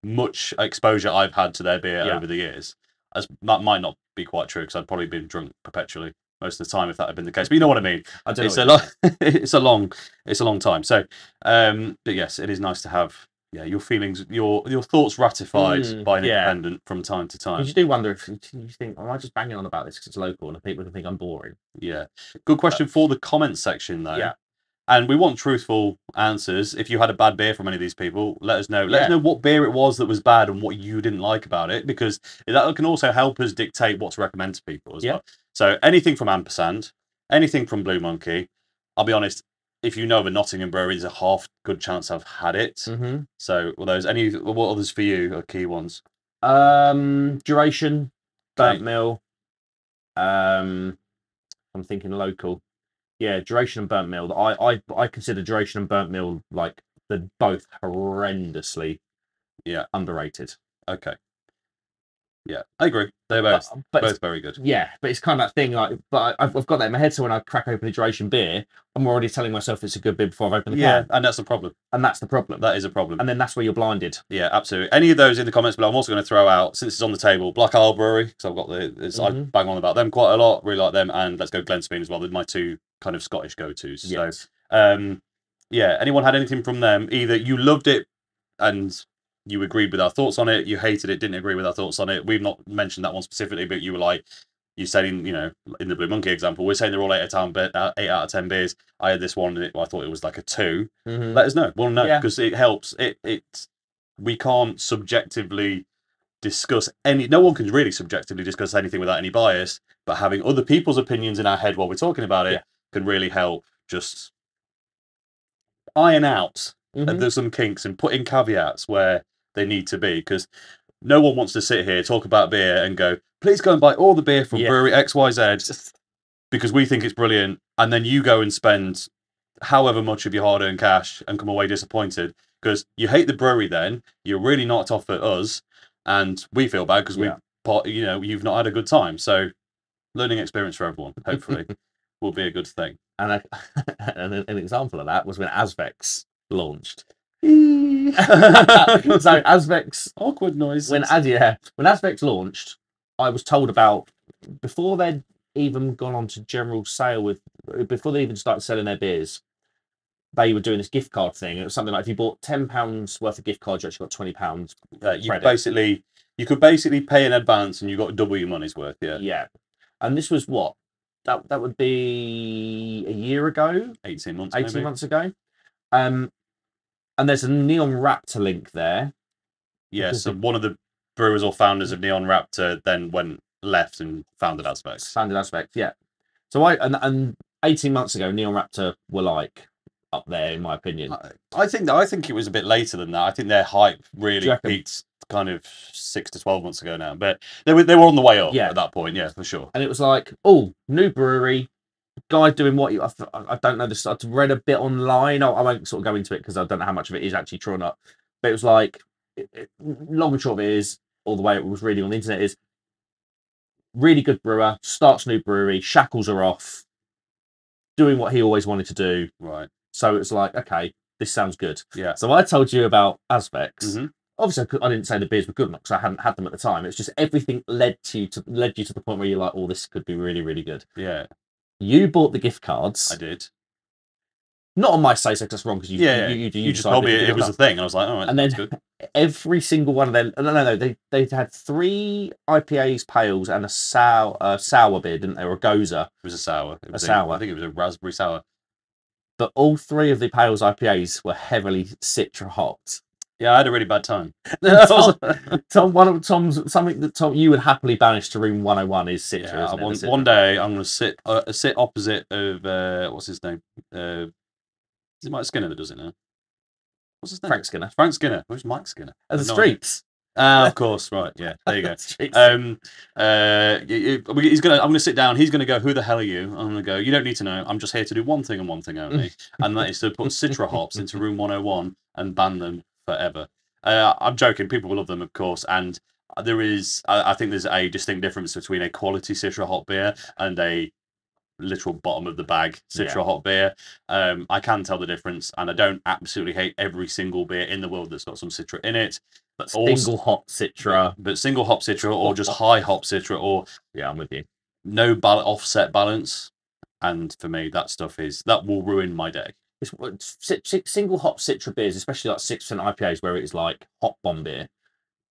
much exposure I've had to their beer over the years. As that might not be quite true because I'd probably been drunk perpetually most of the time if that had been the case. But you know what I mean. I don't it's know it's a long time. So, but yes, it is nice to have your feelings, your thoughts ratified by an independent from time to time. You do wonder if you think, am I just banging on about this because it's local and people can think I'm boring? Yeah. Good question for the comments section though. Yeah. And we want truthful answers. If you had a bad beer from any of these people, let us know. Let us know what beer it was that was bad and what you didn't like about it, because that can also help us dictate what to recommend to people as well. So anything from Ampersand, anything from Blue Monkey. I'll be honest, if you know of a Nottingham brewery, there's a half good chance I've had it. Mm-hmm. So what others for you are key ones? Duration, Burnt Mill. I'm thinking local. Yeah, Duration and Burnt Mill. I consider Duration and Burnt Mill like they're both horrendously underrated. Okay. Yeah, I agree. They're both very good. Yeah, but it's kind of that thing. Like, but I've got that in my head. So when I crack open a Duration beer, I'm already telling myself it's a good beer before I've opened the can. And that's the problem. That is a problem. And then that's where you're blinded. Yeah, absolutely. Any of those in the comments below. I'm also going to throw out, since it's on the table, Black Isle Brewery, because I've got I bang on about them quite a lot. Really like them, and Let's Go Glenspeen as well. They're my two kind of Scottish go-tos. Yes. So, anyone had anything from them? Either you loved it and you agreed with our thoughts on it, you hated it, didn't agree with our thoughts on it. We've not mentioned that one specifically, but you were like, you said in the Blue Monkey example, we're saying they're all 8 out of 10 beers. I had this one, and I thought it was like a 2. Let us know. We'll know, because it helps. We can't subjectively discuss no one can really subjectively discuss anything without any bias, but having other people's opinions in our head while we're talking about it can really help just iron out there's some kinks and put in caveats where they need to be, because no one wants to sit here, talk about beer and go, please go and buy all the beer from brewery XYZ because we think it's brilliant, and then you go and spend however much of your hard-earned cash and come away disappointed because you hate the brewery. Then you're really knocked off at us, and we feel bad because you've not had a good time. So learning experience for everyone, hopefully, will be a good thing. And an example of that was when Azvex launched. So Azvex, awkward noises. When Azvex launched, I was told about, before they'd even gone on to general sale before they even started selling their beers, they were doing this gift card thing. It was something like if you bought £10 worth of gift cards, you actually got £20. You could basically pay in advance and you got double your money's worth. Yeah. And this was what? That would be a year ago? 18 months. 18 months ago. And there's a Neon Raptor link there. Yeah, so one of the brewers or founders of Neon Raptor then left and founded Azvex. Yeah. So and 18 months ago, Neon Raptor were like up there, in my opinion. I think it was a bit later than that. I think their hype really peaked kind of 6 to 12 months ago now. But they were on the way up at that point, for sure. And it was like, oh, new brewery, guy doing what I don't know this. I've read a bit online. I won't sort of go into it because I don't know how much of it is actually true or not. But it was like, long and short of it is, all the way it was reading on the internet is, really good brewer, starts new brewery, shackles are off, doing what he always wanted to do. Right. So it's like, okay, this sounds good. Yeah. So I told you about Azvex. Obviously, I didn't say the beers were good enough because I hadn't had them at the time. It's just everything led you to the point where you're like, oh, this could be really, really good. Yeah. You bought the gift cards. I did. Not on my say so, that's wrong because you just told me it was a thing. I was like, oh, and then good. every single one of them. No. They had 3 IPAs, pales, and a sour beer, didn't they? Or a goza. It was a sour. It was sour. I think it was a raspberry sour. But all 3 of the pales IPAs were heavily citra hopped. Yeah, I had a really bad time. Tom, something that Tom you would happily banish to room 101 is citra. Yeah, one day I'm going to sit opposite of what's his name? Is it Mike Skinner that does it now? What's his name? Frank Skinner. Frank Skinner. Who's Mike Skinner? The Streets. Of course, right. Yeah, there you go. He's gonna. I'm gonna sit down. He's gonna go. Who the hell are you? I'm gonna go. You don't need to know. I'm just here to do one thing and one thing only, and that is to put citra hops into room 101 and ban them forever. I'm joking. People will love them, of course, and there is. I think there's a distinct difference between a quality citra hop beer and a literal bottom of the bag citra hop beer. I can tell the difference, and I don't absolutely hate every single beer in the world that's got some citra in it. But single hop citra, but single hop citra, or just high hop citra, or I'm with you. No offset balance, and for me, that will ruin my day. It's single hop citra beers, especially like 6% IPAs, where it's like hop bomb beer.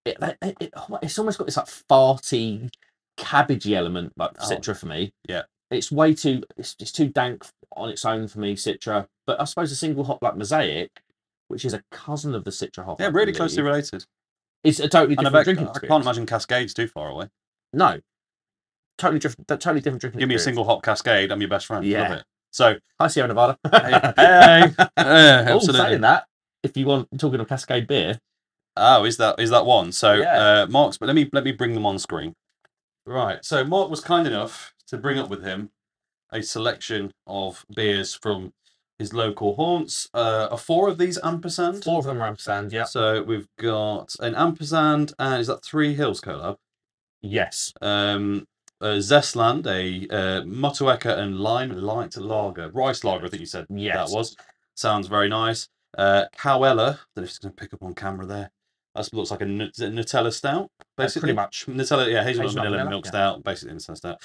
It's almost got this like farty, cabbagey element, like citra for me. Yeah, it's way too. It's too dank on its own for me, citra. But I suppose a single hop like Mosaic, which is a cousin of the citra hop, really closely related. It's a totally different drinking experience. I can't imagine Cascade's too far away. No, totally different drinking Give experience. me a single hop Cascade, I'm your best friend. Yeah. Love it. So, hi Sierra Nevada. hey. Absolutely. Saying that, if you want talking of Cascade beer. Oh, is that one? So, Mark's. But let me bring them on screen. Right. So Mark was kind enough to bring up with him a selection of beers from his local haunts. 4 of these ampersand. 4 of them are ampersand, yeah. So we've got an ampersand, and is that 3 Hills collab? Yes. Zestland, a Motueka and Lime light lager, rice lager. I think you said that was. Sounds very nice. Cowella. I don't know if it's going to pick up on camera there. That looks like a Nutella stout, basically. Pretty much. Nutella, yeah, hazelnut vanilla milk stout, basically Nutella stout.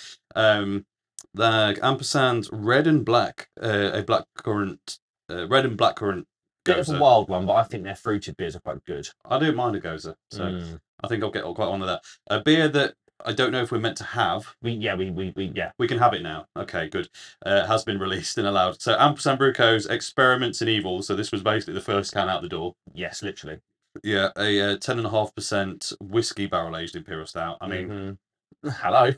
The ampersand red and black, a blackcurrant, red and blackcurrant. Bit of a wild one, but I think their fruited beers are quite good. I don't mind a goza, so I think I'll get quite on with that. A beer that I don't know if we're meant to have. We can have it now. Okay, good. Has been released and allowed. So ampersand Brew Co.'s Experiments in Evil. So this was basically the first can out the door. Yes, literally. Yeah, a 10.5% whiskey barrel aged imperial stout. I mean, hello.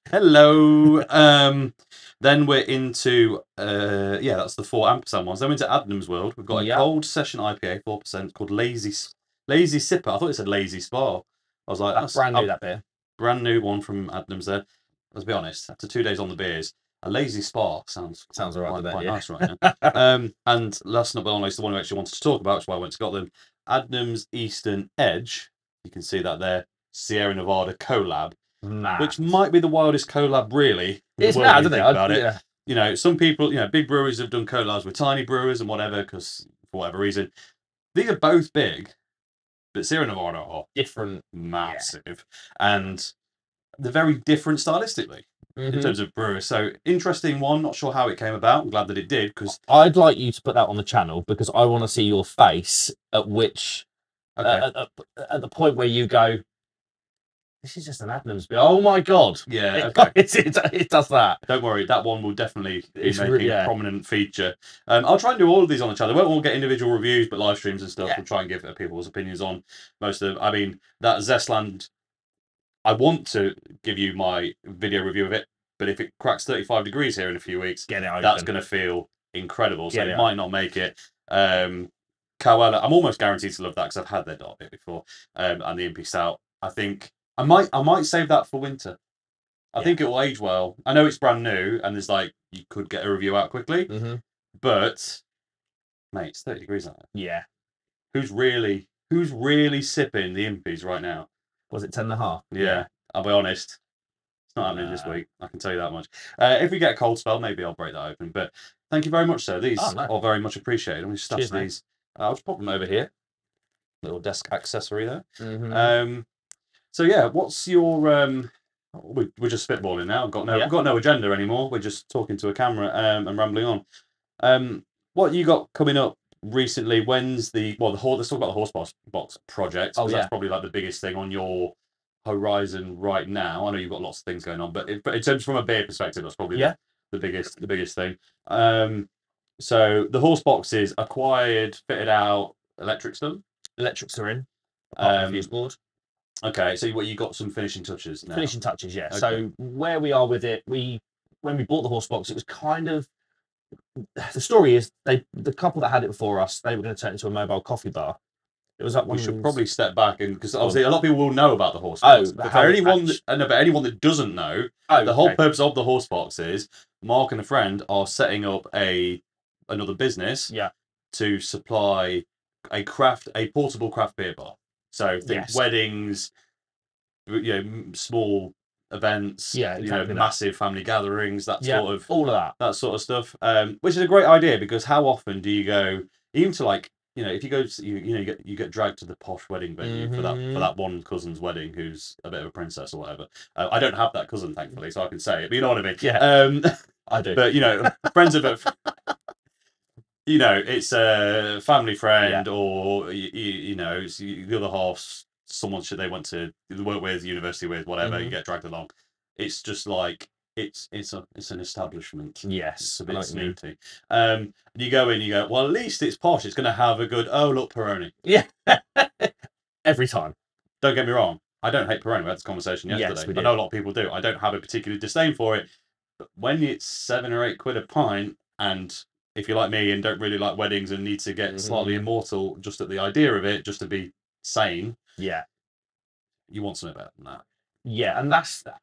Hello. Then we're into that's the 4 ampersand ones. Then we're into Adnams World. We've got a cold session IPA, 4%, called Lazy Sipper. I thought it said Lazy Spa. I was like, that's brand new, that beer. Brand new one from Adnams there. Let's be honest, after 2 days on the beers, a Lazy Spa sounds all right, quite nice right now. And last but not least, the one we actually wanted to talk about, which is why I went to Scotland, Adnams Eastern Edge. You can see that there, Sierra Nevada collab. Which might be the wildest collab, really. It's mad, isn't it? About it. Yeah. You know, some people, big breweries have done collabs with tiny brewers and whatever, because for whatever reason, these are both big, but Sierra Nevada are different, massive, and they're very different stylistically in terms of brewers. So interesting one. Not sure how it came about. I'm glad that it did, because I'd like you to put that on the channel, because I want to see your face at which at the point where you go, this is just an Adnams beer. Oh my god! Yeah, it does that. Don't worry, that one will definitely be making a prominent feature. I'll try and do all of these on the channel. We won't all get individual reviews, but live streams and stuff. We'll try and give people's opinions on most of them. I mean, that Zestland, I want to give you my video review of it, but if it cracks 35 degrees here in a few weeks, that's going to feel incredible. So it might not make it. Cowella, I'm almost guaranteed to love that because I've had their dark beer before, and the Impy Stout. I think I might save that for winter. I think it will age well. I know it's brand new, and there's you could get a review out quickly, but mate, it's 30 degrees out there. Yeah. Who's really sipping the Impies right now? Was it 10.5? Yeah, I'll be honest. It's not happening this week. I can tell you that much. If we get a cold spell, maybe I'll break that open. But thank you very much, sir. These are very much appreciated. I'm going to stash these. I'll just pop them over here. Little desk accessory there. So yeah, what's your we're just spitballing now. I've got no agenda anymore. We're just talking to a camera and rambling on. What you got coming up recently, when's the let's talk about the horse box project, because that's probably like the biggest thing on your horizon right now. I know you've got lots of things going on, but in terms from a beer perspective, that's probably the biggest thing. So the horse boxes acquired, fitted out, electrics done. Electrics are in. Apart from the fuse board. Okay, so you got some finishing touches now. Finishing touches, yeah. Okay. So where we are with it, when we bought the horse box, it was kind of, the story is the couple that had it before us, they were going to turn it into a mobile coffee bar. It was we should probably step back, and because obviously a lot of people will know about the horse box. But anyone that doesn't know, the whole purpose of the horse box is Mark and a friend are setting up another business to supply a portable craft beer bar. So think weddings, small events, massive family gatherings, all of that sort of stuff. Which is a great idea, because how often do you go, even to like, if you go to, you get dragged to the posh wedding venue for that one cousin's wedding who's a bit of a princess or whatever. I don't have that cousin, thankfully, so I can say it, but you know what I mean. Yeah, I do. But friends of it. It's a family friend, or it's the other half's someone they went to work with, university with, whatever. You get dragged along. It's just like it's an establishment. Yes, it's a bit snooty. You go in, you go, well, at least it's posh. It's going to have a good look, Peroni. Yeah, every time. Don't get me wrong. I don't hate Peroni. We had this conversation yesterday. Yes, we did. I know a lot of people do. I don't have a particular disdain for it, but when it's 7 or 8 quid a pint, and if you're like me and don't really like weddings and need to get slightly immortal just at the idea of it, just to be sane, you want something better than that. Yeah, that's the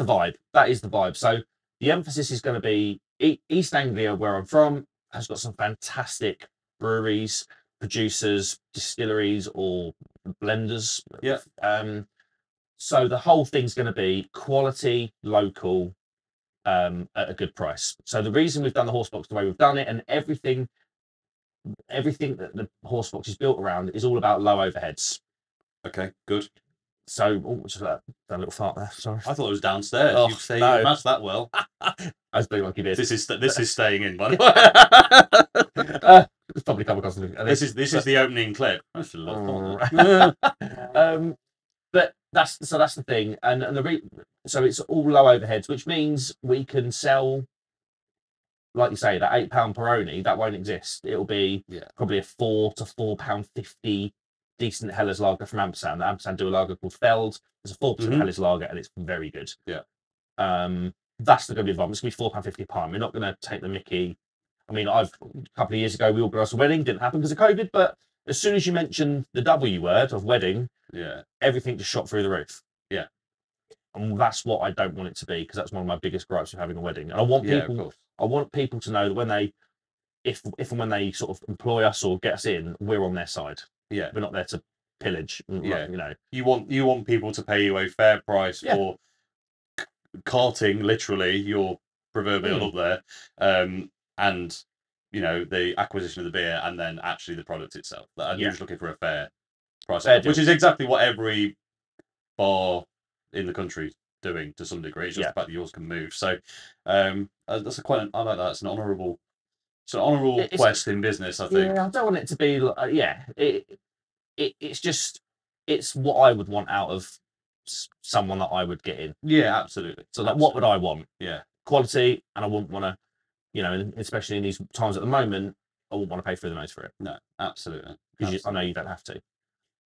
vibe. That is the vibe. So the emphasis is going to be East Anglia, where I'm from, has got some fantastic breweries, producers, distilleries, or blenders. Yeah. So the whole thing's going to be quality, local, at a good price. So the reason we've done the horse box the way we've done it, and everything that the horse box is built around, is all about low overheads. Okay, good. So, just a little fart there. Sorry, I thought it was downstairs. Oh, you matched that well. I was doing like you did. This is staying in, by the way. It's probably come across. This is the opening clip. That's a lot. But that's the thing, and so it's all low overheads, which means we can sell, like you say, that £8 Peroni that won't exist. It'll be probably a £4 to £4.50 decent Helles lager from Ampersand. Ampersand do a lager called Feld. There's a 4% Helles lager, and it's very good. Yeah. That's going to be the vibe. It's going to be £4.50 a pint. We're not going to take the mickey. I mean, a couple of years ago we organised a wedding. Didn't happen because of COVID. But as soon as you mentioned the W word of wedding, everything just shot through the roof. Yeah. And that's what I don't want it to be, because that's one of my biggest gripes with having a wedding. And I want people. I want people to know that when they, if and when they sort of employ us or get us in, we're on their side. Yeah, we're not there to pillage. Yeah, you want people to pay you a fair price for carting literally your proverbial up there, and the acquisition of the beer, and then actually the product itself. I'm just looking for a fair price, which is exactly what every bar in the country is doing to some degree. It's just the fact that yours can move. So that's I like that. It's an honourable. It's an honourable quest in business, I think. Yeah, I don't want it to be. It's what I would want out of someone that I would get in. Yeah, absolutely. So, what would I want? Yeah, quality, and I wouldn't want to, especially in these times at the moment, I wouldn't want to pay through the nose for it. No, absolutely. Because I know you don't have to.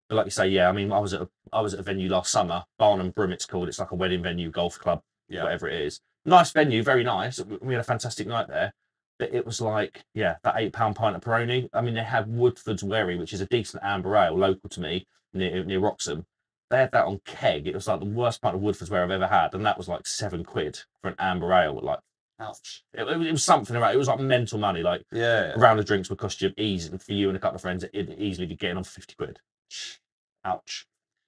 But like you say, I mean, I was at a venue last summer, Barnum Broom, it's called. It's like a wedding venue, golf club, whatever it is. Nice venue, very nice. We had a fantastic night there. But it was like, that £8 pint of Peroni. I mean, they had Woodford's Wherry, which is a decent amber ale local to me, near Wroxham. They had that on keg. It was like the worst pint of Woodford's Wherry I've ever had, and that was like £7 for an amber ale. Like, ouch! It was something around. It was like mental money. Like, a round of drinks would cost you easy for you and a couple of friends. It'd easily be getting on for £50. Ouch!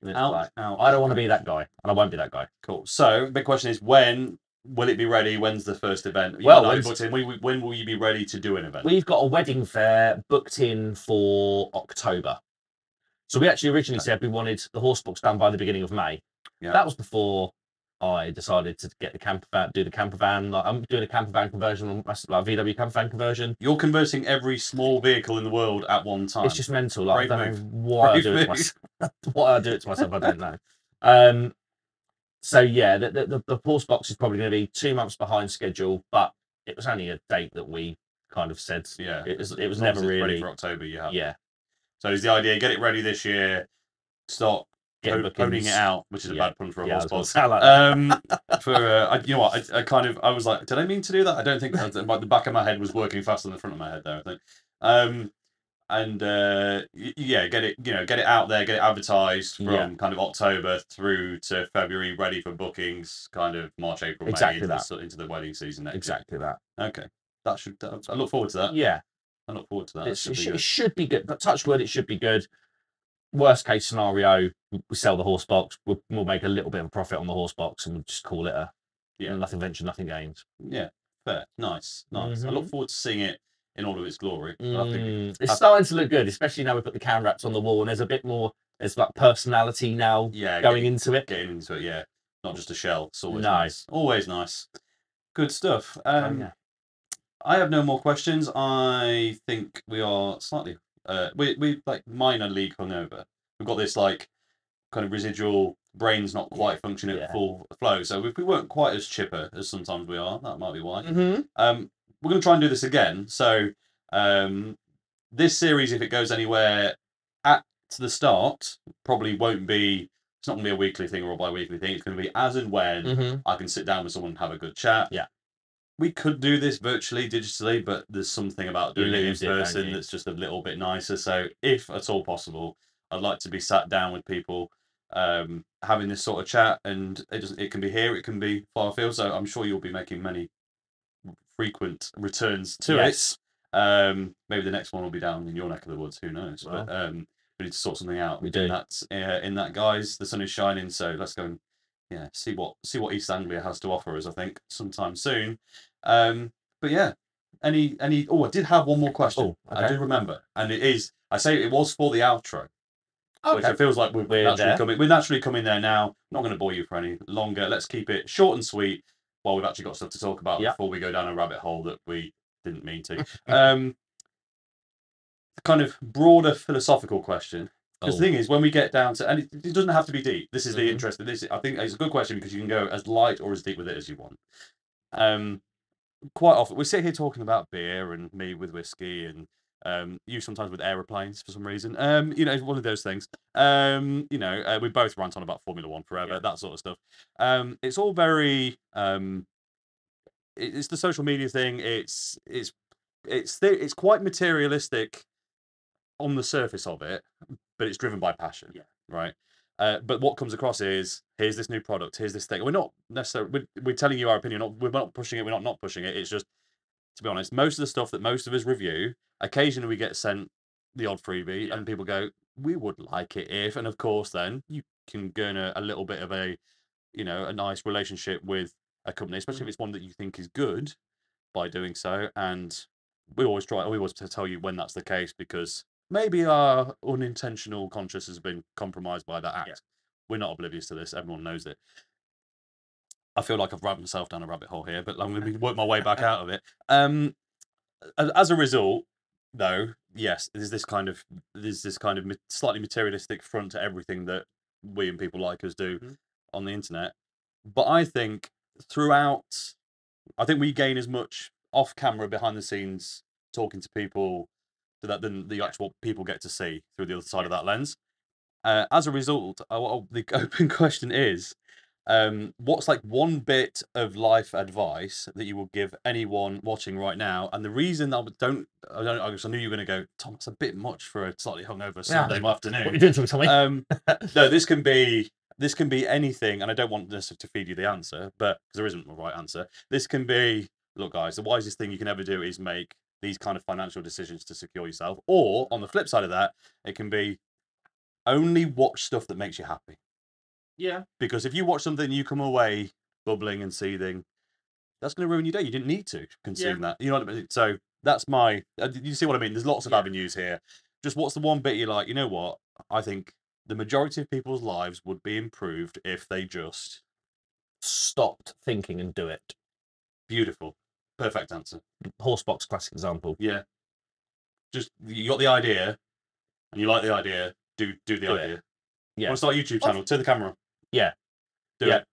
Ouch! I don't want to be that guy, and I won't be that guy. Cool. So, big question is, when will it be ready? When's the first event? Well, when will you be ready to do an event? We've got a wedding fair booked in for October. So we actually originally said we wanted the horse box done by the beginning of May. Yeah. That was before I decided to get the camper van, do the camper van. Like, I'm doing a camper van conversion, like VW camper van conversion. You're converting every small vehicle in the world at one time. It's just mental. Like, I don't know why I do it to myself. Why I do it to myself, I don't know. So yeah, the horse box is probably going to be 2 months behind schedule, but it was only a date that we kind of said. Yeah, it was never really ready for October. Yeah. So is the idea get it ready this year, start owning it out, which is a bad pun for a horse box. You know what? I was like, did I mean to do that? I don't think the back of my head was working faster than the front of my head there, I think. Get it out there, get it advertised from kind of October through to February, ready for bookings, kind of March, April, May, into the wedding season next year. That. Okay, that should. I look forward to that. Yeah, I look forward to that. It should be good. But touch wood, it should be good. Worst case scenario, we sell the horse box. We'll make a little bit of profit on the horse box, and we'll just call it nothing venture, nothing gains. Yeah, fair, nice. I look forward to seeing it in all of its glory. It's starting to look good, especially now we put the can wraps on the wall, and there's a bit more. There's like personality now. Yeah, getting into it. Yeah, not just a shell. It's always nice. Always nice. Good stuff. I have no more questions. I think we are slightly. We like minor league hungover. We've got this like kind of residual brain's not quite functioning at full flow. So if we weren't quite as chipper as sometimes we are, that might be why. We're going to try and do this again. So this series, if it goes anywhere at the start, probably won't be. It's not going to be a weekly thing or a bi-weekly thing. It's going to be as and when I can sit down with someone and have a good chat. Yeah. We could do this virtually, digitally, but there's something about doing it in person that's just a little bit nicer. So if at all possible, I'd like to be sat down with people having this sort of chat, and it can be here, it can be far afield. So I'm sure you'll be making many frequent returns to it. Maybe the next one will be down in your neck of the woods. Who knows? Well, but we need to sort something out. We do in that, guys. The sun is shining, so let's go and see what East Anglia has to offer us. I think sometime soon. But yeah, any. Oh, I did have one more question. Okay. I do remember, and it was for the outro. Okay. Which it feels like we're naturally coming there now. Not going to bore you for any longer. Let's keep it short and sweet while we've actually got stuff to talk about before we go down a rabbit hole that we didn't mean to. Kind of broader philosophical question. Because the thing is, when we get down to, and it doesn't have to be deep. This is the interest. I think it's a good question because you can go as light or as deep with it as you want. Quite often we sit here talking about beer and me with whiskey and you sometimes with aeroplanes for some reason. One of those things. We both rant on about Formula One forever, that sort of stuff. It's all very. It's the social media thing. It's quite materialistic on the surface of it, but it's driven by passion. Yeah. Right. But what comes across is, here's this new product, here's this thing. We're not necessarily we're telling you our opinion. We're not pushing it. We're not pushing it. It's just, to be honest, most of the stuff that most of us review, occasionally we get sent the odd freebie, and people go, "We would like it if," and of course, then you can garner a little bit of a nice relationship with a company, especially if it's one that you think is good, by doing so. And we always to tell you when that's the case, because maybe our unintentional conscience has been compromised by that act. Yeah. We're not oblivious to this. Everyone knows it. I feel like I've rammed myself down a rabbit hole here, but I'm going to work my way back out of it. As a result, though, yes, there's this kind of slightly materialistic front to everything that we and people like us do on the internet. But I think we gain as much off camera, behind the scenes, talking to people, than the actual people get to see through the other side of that lens. As a result, the open question is, what's like one bit of life advice that you will give anyone watching right now? And the reason I knew you were going to go, Tom, it's a bit much for a slightly hungover Sunday afternoon. What are you doing to me, Tommy? No, this can be anything, and I don't want this to feed you the answer, but because there isn't a right answer. This can be, look, guys, the wisest thing you can ever do is make these kind of financial decisions to secure yourself. Or on the flip side of that, it can be only watch stuff that makes you happy. Yeah. Because if you watch something, you come away bubbling and seething, that's going to ruin your day. You didn't need to consume that. You know what I mean? So that's my. You see what I mean? There's lots of avenues here. Just what's the one bit you're like, you know what? I think the majority of people's lives would be improved if they just stopped thinking and do it. Beautiful. Perfect answer. Horsebox, classic example. Yeah. Just, you got the idea, and you like the idea, do the idea. Yeah. Want to start a YouTube channel? Turn the camera on. Yeah. Do it.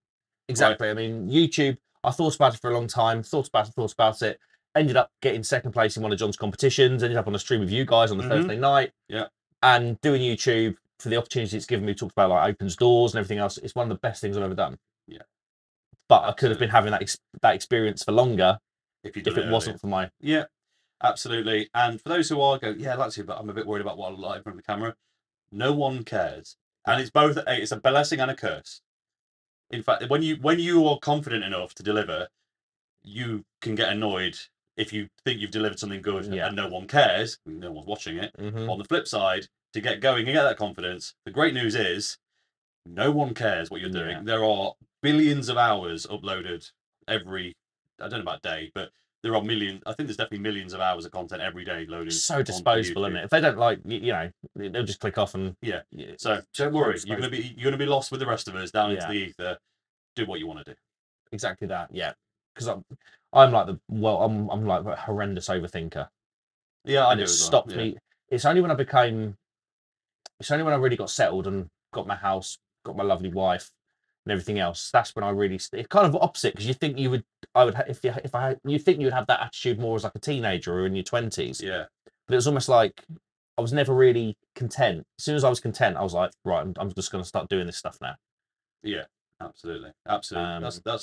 Exactly. Right. I mean, YouTube, I thought about it for a long time, thought about it, ended up getting second place in one of John's competitions, ended up on a stream with you guys on the Thursday night. Yeah. And doing YouTube, for the opportunity it's given me, talked about like opens doors and everything else. It's one of the best things I've ever done. Yeah. But absolutely. I could have been having that experience for longer if it wasn't for my... Yeah, absolutely. And for those who are going, yeah, I'd like to, but I'm a bit worried about what I look like in front of the camera. No one cares. And it's a blessing and a curse. In fact, when you are confident enough to deliver, you can get annoyed if you think you've delivered something good and no one cares, no one's watching it. On the flip side, to get going and get that confidence, the great news is no one cares what you're doing. There are billions of hours uploaded every, I don't know about day, but there are millions. I think there's definitely millions of hours of content every day loading. So disposable, isn't it? If they don't like, they'll just click off and So don't worry, you're gonna be lost with the rest of us down into the ether. Do what you want to do. Exactly that. Yeah, because I'm like I'm like a horrendous overthinker. Yeah, I do. It stopped me. It's only when I really got settled and got my house, got my lovely wife, and everything else. That's when I really. It's kind of opposite because you think you would have that attitude more as like a teenager or in your 20s. Yeah. But it was almost like I was never really content. As soon as I was content, I was like, right, I'm just going to start doing this stuff now. Yeah, absolutely. That's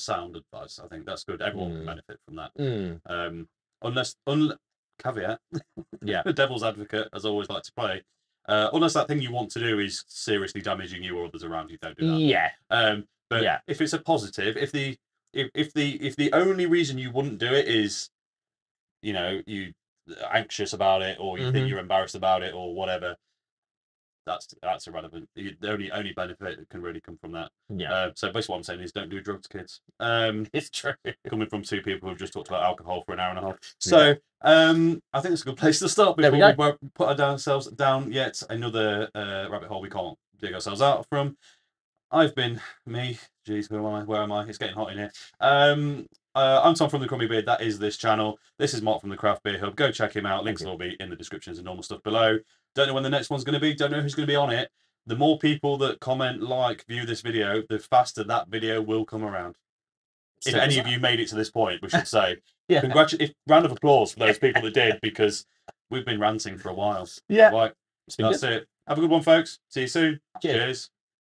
sound advice. I think that's good. Everyone can benefit from that. Unless caveat. The devil's advocate, as I always like to play. Unless that thing you want to do is seriously damaging you or others around you, don't do that. Yeah. If it's a positive, if the only reason you wouldn't do it is, you anxious about it or you think you're embarrassed about it or whatever, that's irrelevant. The only benefit that can really come from that. So basically what I'm saying is don't do drugs, kids. It's true. Coming from two people who've just talked about alcohol for an hour and a half. So I think it's a good place to start before we put ourselves down yet another rabbit hole we can't dig ourselves out from. I've been me. Jeez, who am I? Where am I? It's getting hot in here. I'm Tom from the Crummy Beard. That is this channel. This is Marc from the Craft Beer Hub. Go check him out. Links will all be in the descriptions and normal stuff below. Don't know when the next one's going to be. Don't know who's going to be on it. The more people that comment, like, view this video, the faster that video will come around. If any of you made it to this point, we should say. Round of applause for those people that did, because we've been ranting for a while. Right. That's it. Have a good one, folks. See you soon. Cheers.